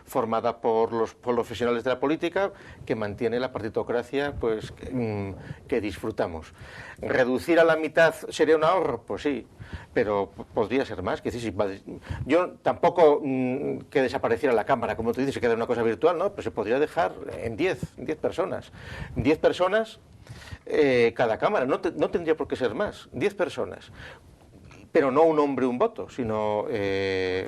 S3: formada por los profesionales de la política que mantiene la partitocracia pues que disfrutamos. ¿Reducir a la mitad sería un ahorro? Pues sí, pero podría ser más. Yo tampoco que desapareciera la Cámara, como tú dices, se queda una cosa virtual, ¿no? Pues se podría dejar en 10 personas. 10 personas cada Cámara, no tendría por qué ser más, 10 personas. Pero no un hombre un voto, sino el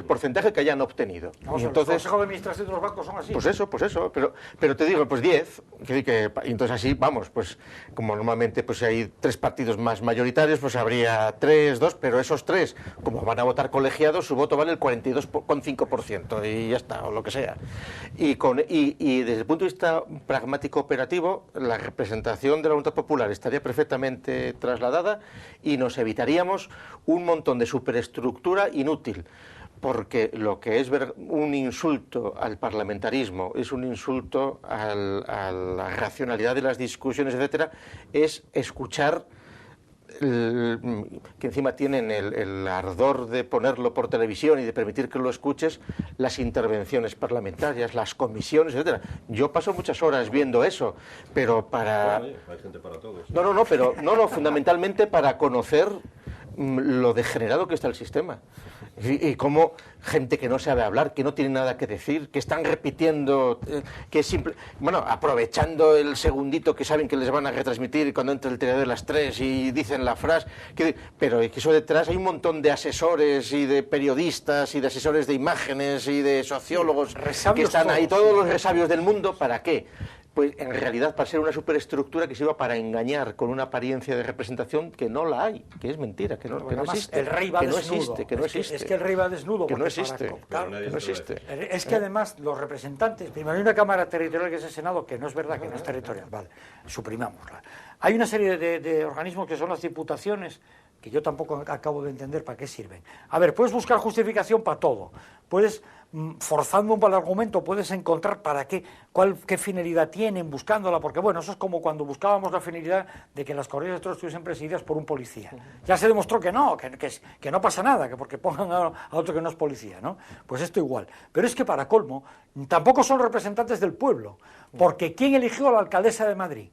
S3: porcentaje que hayan obtenido.
S2: Vamos, entonces, los consejos de administración de los bancos son así.
S3: Pues eso, pero te digo, pues 10, entonces así, vamos, pues como normalmente pues hay 3 partidos más mayoritarios, pues habría 3, 2, pero esos 3, como van a votar colegiados, su voto vale el 42,5% y ya está, o lo que sea. Y desde el punto de vista pragmático operativo, la representación de la voluntad popular estaría perfectamente trasladada y nos evitaríamos un montón de superestructura inútil, porque lo que es un insulto al parlamentarismo, es un insulto a la racionalidad de las discusiones, etcétera, es escuchar, que encima tienen el ardor de ponerlo por televisión y de permitir que lo escuches, las intervenciones parlamentarias, las comisiones, etcétera. Yo paso muchas horas viendo eso, pero para...
S1: Bueno, hay gente para todos.
S3: No, fundamentalmente para conocer lo degenerado que está el sistema. Y cómo gente que no sabe hablar, que no tiene nada que decir, que están repitiendo, aprovechando el segundito que saben que les van a retransmitir cuando entra el telediario de las 3 y dicen la frase, pero que eso detrás hay un montón de asesores y de periodistas y de asesores de imágenes y de sociólogos que están ahí, todos los resabios del mundo, ¿para qué? Pues en realidad para ser una superestructura que sirva para engañar con una apariencia de representación que no la hay, que es mentira, que no existe.
S2: El rey va desnudo. Es que el rey va desnudo.
S3: Que no existe.
S1: No existe.
S2: Es que además los representantes, primero hay una Cámara Territorial que es el Senado, que no es verdad, que no es territorial, vale, suprimámosla. Hay una serie de organismos que son las diputaciones, que yo tampoco acabo de entender para qué sirven. A ver, puedes buscar justificación para todo, puedes, forzando un poco el argumento, puedes encontrar para qué finalidad tienen, buscándola, porque bueno, eso es como cuando buscábamos la finalidad de que las corridas de toros estuviesen presididas por un policía. Ya se demostró que no pasa nada, que porque pongan a otro que no es policía, ¿no? Pues esto igual. Pero es que para colmo, tampoco son representantes del pueblo, porque ¿quién eligió a la alcaldesa de Madrid?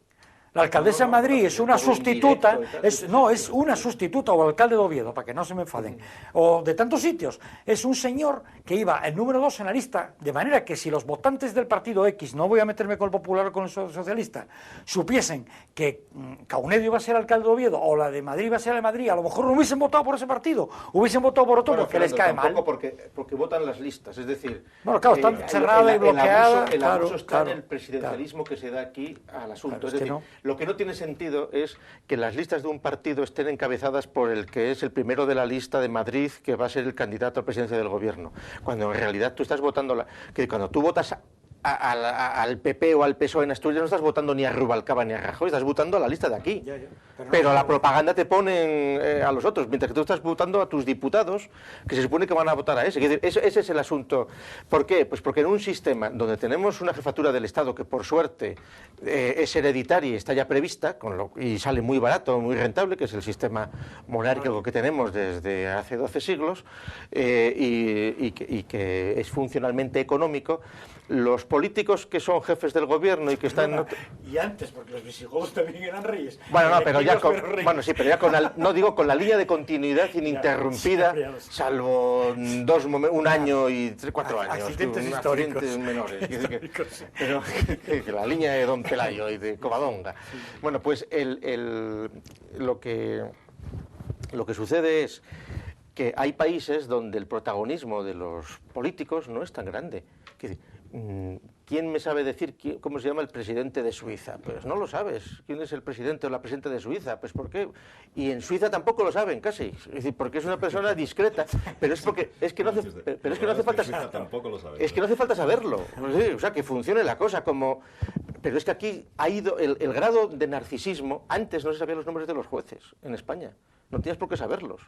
S2: La alcaldesa de Madrid es una sustituta, es una sustituta, o alcalde de Oviedo, para que no se me enfaden, o de tantos sitios. Es un señor que iba el número 2 en la lista, de manera que si los votantes del partido X, no voy a meterme con el popular o con el socialista, supiesen que Caunedo iba a ser alcalde de Oviedo, o la de Madrid iba a ser la de Madrid, a lo mejor no hubiesen votado por ese partido, hubiesen votado por otro, porque les cae mal.
S3: Porque votan las listas, es decir...
S2: Bueno, claro, están cerradas y bloqueadas.
S3: El abuso está en el presidencialismo que se da aquí al asunto.
S2: Claro,
S3: es decir, Lo que no tiene sentido es que las listas de un partido estén encabezadas por el que es el primero de la lista de Madrid, que va a ser el candidato a presidencia del gobierno, cuando en realidad tú estás votando, que cuando tú votas al PP o al PSOE en Asturias no estás votando ni a Rubalcaba ni a Rajoy, estás votando a la lista de aquí.
S2: Ya.
S3: Pero la propaganda te ponen a los otros, mientras que tú estás votando a tus diputados, que se supone que van a votar a ese. Es decir, ese es el asunto. ¿Por qué? Pues porque en un sistema donde tenemos una jefatura del Estado que por suerte es hereditaria y está ya prevista, y sale muy barato, muy rentable, que es el sistema monárquico que tenemos desde hace 12 siglos, y que es funcionalmente económico, los políticos que son jefes del gobierno y que están...
S2: Y antes, porque los visigodos también eran reyes.
S3: Bueno, no, pero ya con... Bueno, sí, pero ya con la... No, digo, con la línea de continuidad ininterrumpida, salvo un año y 4 años.
S2: Accidentes históricos.
S3: Menores. Pero que la línea de Don Pelayo y de Covadonga. Bueno, pues lo que sucede es que hay países donde el protagonismo de los políticos no es tan grande. ¿Quién me sabe decir cómo se llama el presidente de Suiza? Pues no lo sabes. ¿Quién es el presidente o la presidenta de Suiza? Pues ¿por qué? Y en Suiza tampoco lo saben casi. Es decir, porque es una persona discreta. Pero es que no hace falta. Es que no hace falta saberlo. O sea, que funcione la cosa como. Pero es que aquí ha ido el grado de narcisismo. Antes no se sabían los nombres de los jueces en España. No tenías por qué saberlos.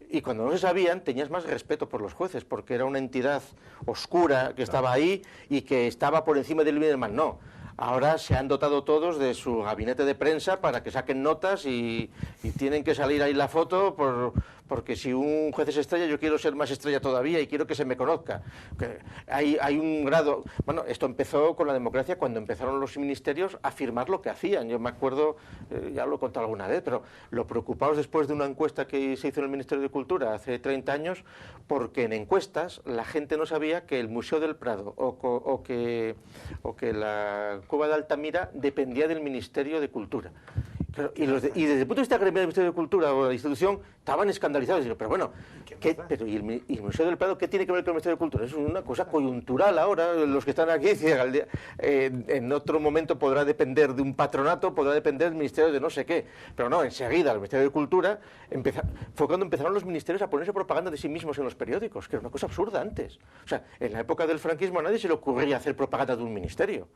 S3: Y cuando no se sabían, tenías más respeto por los jueces, porque era una entidad oscura que estaba ahí y que estaba por encima del bien y del mal. No, ahora se han dotado todos de su gabinete de prensa para que saquen notas y tienen que salir ahí la foto porque si un juez es estrella, yo quiero ser más estrella todavía y quiero que se me conozca. Hay un grado... Bueno, esto empezó con la democracia cuando empezaron los ministerios a firmar lo que hacían. Yo me acuerdo, ya lo he contado alguna vez, pero lo preocupados después de una encuesta que se hizo en el Ministerio de Cultura hace 30 años, porque en encuestas la gente no sabía que el Museo del Prado o que la Cueva de Altamira dependía del Ministerio de Cultura. Y desde el punto de vista gremial del Ministerio de Cultura o de la institución estaban escandalizados. Pero bueno, ¿y el Museo del Prado qué tiene que ver con el Ministerio de Cultura? Es una cosa coyuntural ahora. Los que están aquí, en otro momento podrá depender de un patronato, podrá depender del Ministerio de no sé qué. Pero no, enseguida el Ministerio de Cultura fue cuando empezaron los ministerios a ponerse propaganda de sí mismos en los periódicos, que era una cosa absurda antes. O sea, en la época del franquismo a nadie se le ocurría hacer propaganda de un ministerio.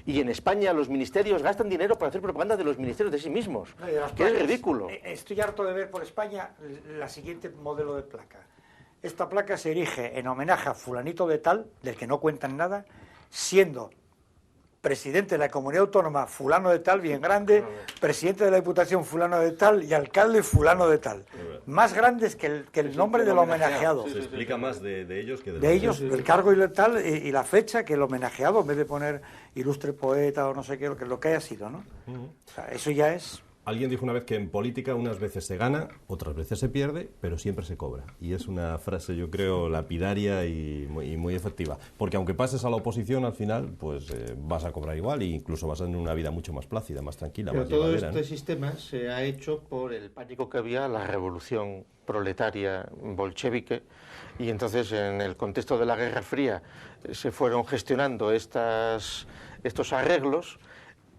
S3: Y en España los ministerios gastan dinero para hacer propaganda de los ministerios de sí mismos, que es ridículo.
S2: Estoy harto de ver por España la siguiente modelo de placa. Esta placa se erige en homenaje a fulanito de tal, del que no cuentan nada, siendo presidente de la comunidad autónoma fulano de tal, bien grande, presidente de la Diputación fulano de tal y alcalde fulano de tal. Más grandes que el nombre del homenajeado.
S1: Se explica más de ellos que
S2: de ellos, del cargo y tal, y la fecha que el homenajeado, en vez de poner ilustre poeta o no sé qué, lo que haya sido, ¿no? O sea, eso ya es...
S1: Alguien dijo una vez que en política unas veces se gana, otras veces se pierde, pero siempre se cobra. Y es una frase, yo creo, lapidaria y muy efectiva. Porque aunque pases a la oposición, al final, pues vas a cobrar igual e incluso vas a tener una vida mucho más plácida, más tranquila,
S3: pero
S1: más
S3: todo
S1: llevadera,
S3: este sistema se ha hecho por el pánico que había a la revolución proletaria bolchevique, y entonces en el contexto de la Guerra Fría se fueron gestionando estos arreglos.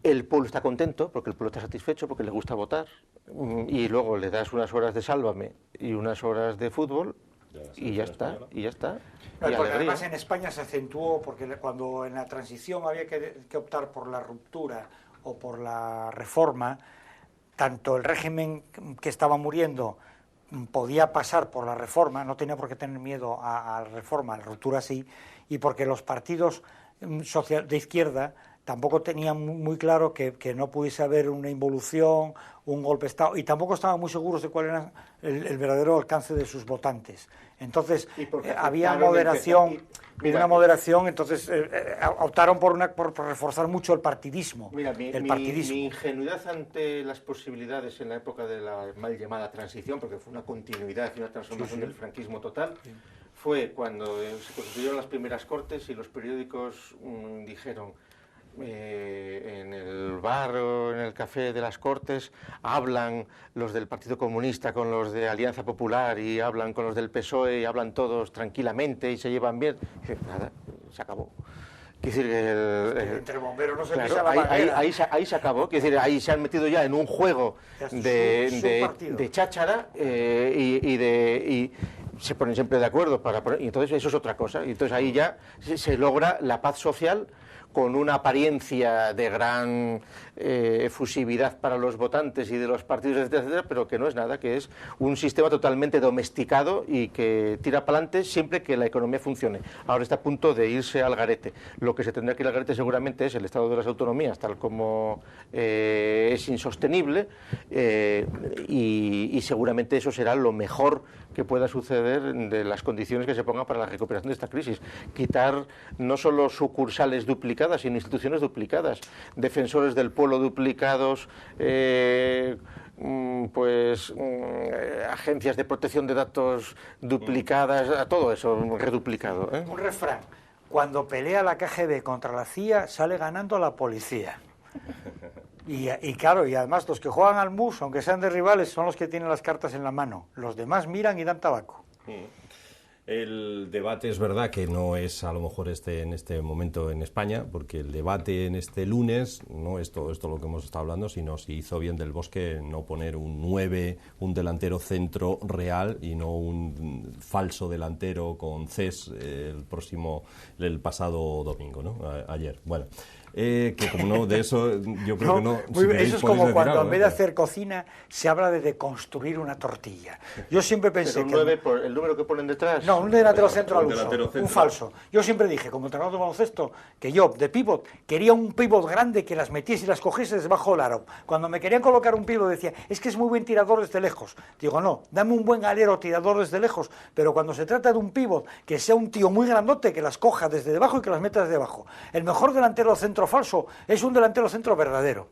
S3: El pueblo está contento, porque el pueblo está satisfecho, porque le gusta votar, y luego le das unas horas de Sálvame y unas horas de fútbol, y ya está.
S2: Porque además en España se acentuó, porque cuando en la transición había que optar por la ruptura o por la reforma, tanto el régimen que estaba muriendo podía pasar por la reforma, no tenía por qué tener miedo a la reforma, a la ruptura sí, y porque los partidos de izquierda tampoco tenían muy claro que no pudiese haber una involución, un golpe de Estado, y tampoco estaban muy seguros de cuál era el verdadero alcance de sus votantes. Entonces, había moderación, una moderación, entonces optaron por reforzar mucho el partidismo.
S3: Mira, mi ingenuidad ante las posibilidades en la época de la mal llamada transición, porque fue una continuidad y una transformación del franquismo total, fue cuando se constituyeron las primeras Cortes y los periódicos dijeron... en el bar o en el café de las Cortes hablan los del Partido Comunista con los de Alianza Popular y hablan con los del PSOE y hablan todos tranquilamente y se llevan bien. Nada, se acabó. Quiero decir,
S2: entre bomberos no se
S3: claro,
S2: pisa la manguera.
S3: ahí se acabó. Quiero decir, ahí se han metido ya en un juego de cháchara y se ponen siempre de acuerdo y entonces eso es otra cosa. Y entonces ahí ya se logra la paz social con una apariencia de gran efusividad para los votantes y de los partidos, etcétera, etcétera, pero que no es nada, que es un sistema totalmente domesticado y que tira para adelante siempre que la economía funcione. Ahora está a punto de irse al garete. Lo que se tendrá que ir al garete seguramente es el estado de las autonomías, tal como es insostenible, y seguramente eso será lo mejor que pueda suceder de las condiciones que se pongan para la recuperación de esta crisis. Quitar no solo sucursales duplicadas, sino instituciones duplicadas, defensores del pueblo duplicados, agencias de protección de datos duplicadas, todo eso reduplicado.
S2: Un refrán: cuando pelea la KGB contra la CIA, sale ganando la policía. Y claro, y además los que juegan al mus, aunque sean de rivales, son los que tienen las cartas en la mano. Los demás miran y dan tabaco.
S1: El debate es verdad que no es a lo mejor en este momento en España, porque el debate en este lunes no es todo esto lo que hemos estado hablando, sino si hizo bien Del Bosque no poner un 9, un delantero centro real y no un falso delantero con CES el pasado domingo, ¿no? Ayer. Bueno. Que como no, de eso yo creo que no.
S2: Si eso es como cuando algo, en vez de hacer cocina se habla de deconstruir una tortilla. Yo siempre pensé
S3: que... ¿El número que ponen detrás?
S2: No, un delantero centro al uso, un falso. Yo siempre dije, como entrenador de baloncesto, que yo, de pívot, quería un pívot grande que las metiese y las cogiese debajo del aro. Cuando me querían colocar un pívot decía, es que es muy buen tirador desde lejos. Digo, no, dame un buen alero tirador desde lejos, pero cuando se trata de un pívot, que sea un tío muy grandote, que las coja desde debajo y que las meta desde debajo. El mejor delantero centro falso es un delantero centro verdadero,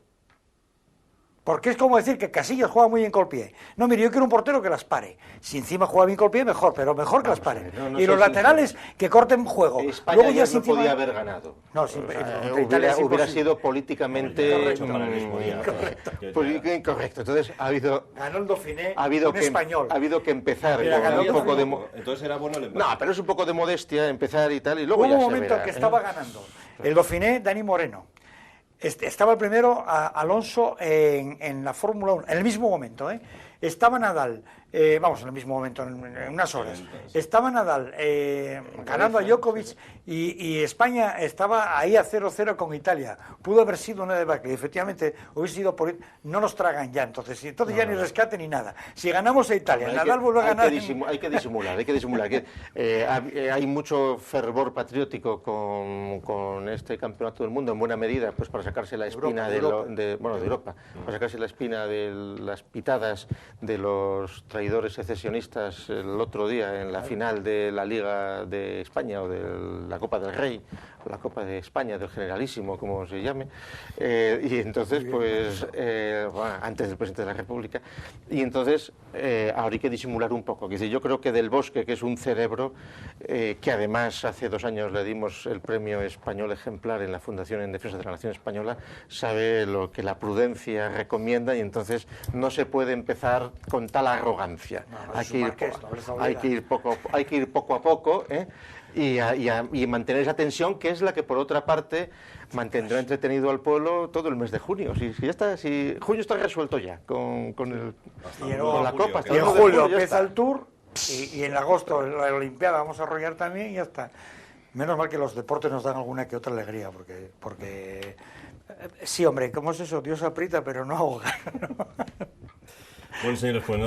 S2: porque es como decir que Casillas juega muy bien col pie. No, mire, yo quiero un portero que las pare. Si encima juega bien col pie, mejor, pero mejor que las pare. Y los laterales que corten juego.
S3: España luego ya no podía haber ganado.
S2: No,
S3: hubiera sido políticamente incorrecto. Entonces
S2: ganó el Dauphiné,
S3: español. Ha habido que empezar con un poco de
S1: entonces era bueno el empate.
S3: No, pero es un poco de modestia empezar y tal, y luego
S2: hubo un momento que estaba ganando el Dauphiné Dani Moreno. Estaba el primero Alonso en la Fórmula 1, en el mismo momento, Estaba Nadal, en el mismo momento, en unas horas. Estaba Nadal ganando a Djokovic y España estaba ahí a 0-0 con Italia. Pudo haber sido una debacle. Efectivamente, hubiese sido no nos tragan ya, entonces ya ni rescate ni nada. Si ganamos a Italia, Nadal vuelve a ganar.
S3: Hay que disimular. Hay mucho fervor patriótico con este campeonato del mundo, en buena medida, pues para sacarse la espina de Europa, para sacarse la espina de las pitadas de los traidores secesionistas el otro día en la final de la Liga de España o de la Copa del Rey, o la Copa de España del Generalísimo, como se llame, y entonces antes del presidente de la República, y entonces ahora hay que disimular un poco. Yo creo que Del Bosque, que es un cerebro, que además hace 2 años le dimos el premio español ejemplar en la Fundación en Defensa de la Nación Española, sabe lo que la prudencia recomienda, y entonces no se puede empezar con tal arrogancia. Hay que ir poco a poco, y mantener esa tensión, que es la que por otra parte mantendrá entretenido al pueblo todo el mes de junio. Si junio está resuelto ya con la Copa.
S2: Y en julio empieza el Tour y en agosto la Olimpiada vamos a arrollar también y ya está. Menos mal que los deportes nos dan alguna que otra alegría, porque sí, hombre, ¿cómo es eso? Dios aprieta pero no ahoga, ¿no?
S1: Bueno, señores, pues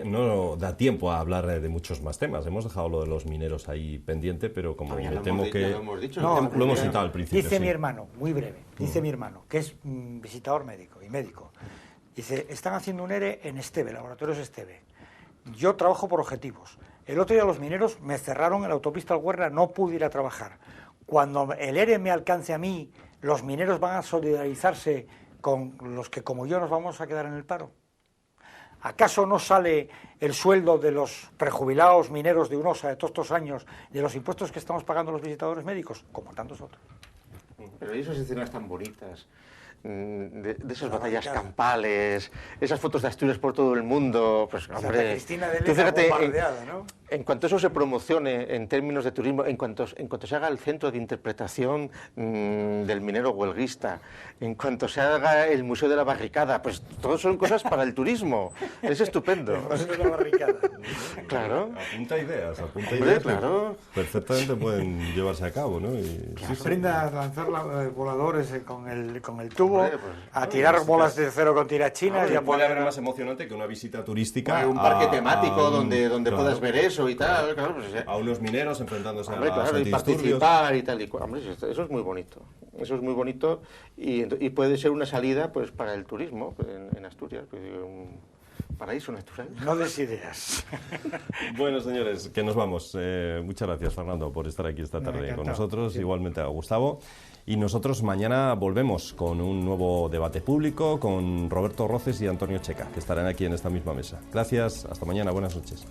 S1: no da tiempo a hablar de muchos más temas. Hemos dejado lo de los mineros ahí pendiente, pero como me temo que... Lo hemos citado al principio.
S2: Dice mi hermano, muy breve, mi hermano, que es visitador médico y médico. Dice, están haciendo un ERE en Esteve, Laboratorios Esteve. Yo trabajo por objetivos. El otro día los mineros me cerraron en la autopista al Huerna, no pude ir a trabajar. Cuando el ERE me alcance a mí, ¿los mineros van a solidarizarse con los que como yo nos vamos a quedar en el paro? ¿Acaso no sale el sueldo de los prejubilados mineros de UNOSA de todos estos años de los impuestos que estamos pagando los visitadores médicos? Como tantos otros.
S3: Pero esas escenas tan bonitas, de esas batallas campales, esas fotos de Asturias por todo el mundo, pues hombre,
S2: Cristina de Leza bombardeada, ¿no?
S3: En cuanto eso se promocione en términos de turismo, en cuanto se haga el centro de interpretación del minero huelguista, en cuanto se haga el Museo de la Barricada, pues todo son cosas para el turismo. Es estupendo.
S2: El Museo de la Barricada.
S3: Claro.
S1: Apunta ideas,
S3: Hombre, claro.
S1: Perfectamente pueden llevarse a cabo, ¿no? Y,
S2: Que aprenda a lanzar voladores con el tubo,
S3: Hombre, pues,
S2: a tirar bolas de cero con tirachinas y a
S1: puede
S2: poner...
S1: haber más emocionante que una visita turística
S3: Un parque
S1: a
S3: temático donde
S1: claro,
S3: puedas ver eso y tal. Claro, pues,
S1: a unos mineros enfrentándose
S3: hombre,
S1: a
S3: claro, y
S1: antidisturbios.
S3: participar y tal y cual. Hombre, eso es muy bonito. Eso es muy bonito y puede ser una salida pues para el turismo en Asturias. Pues, un paraíso natural.
S2: No des ideas.
S1: Bueno, señores, que nos vamos. Muchas gracias, Fernando, por estar aquí esta tarde con nosotros.
S2: Sí.
S1: Igualmente a Gustavo. Y nosotros mañana volvemos con un nuevo debate público con Roberto Roces y Antonio Checa, que estarán aquí en esta misma mesa. Gracias, hasta mañana, buenas noches.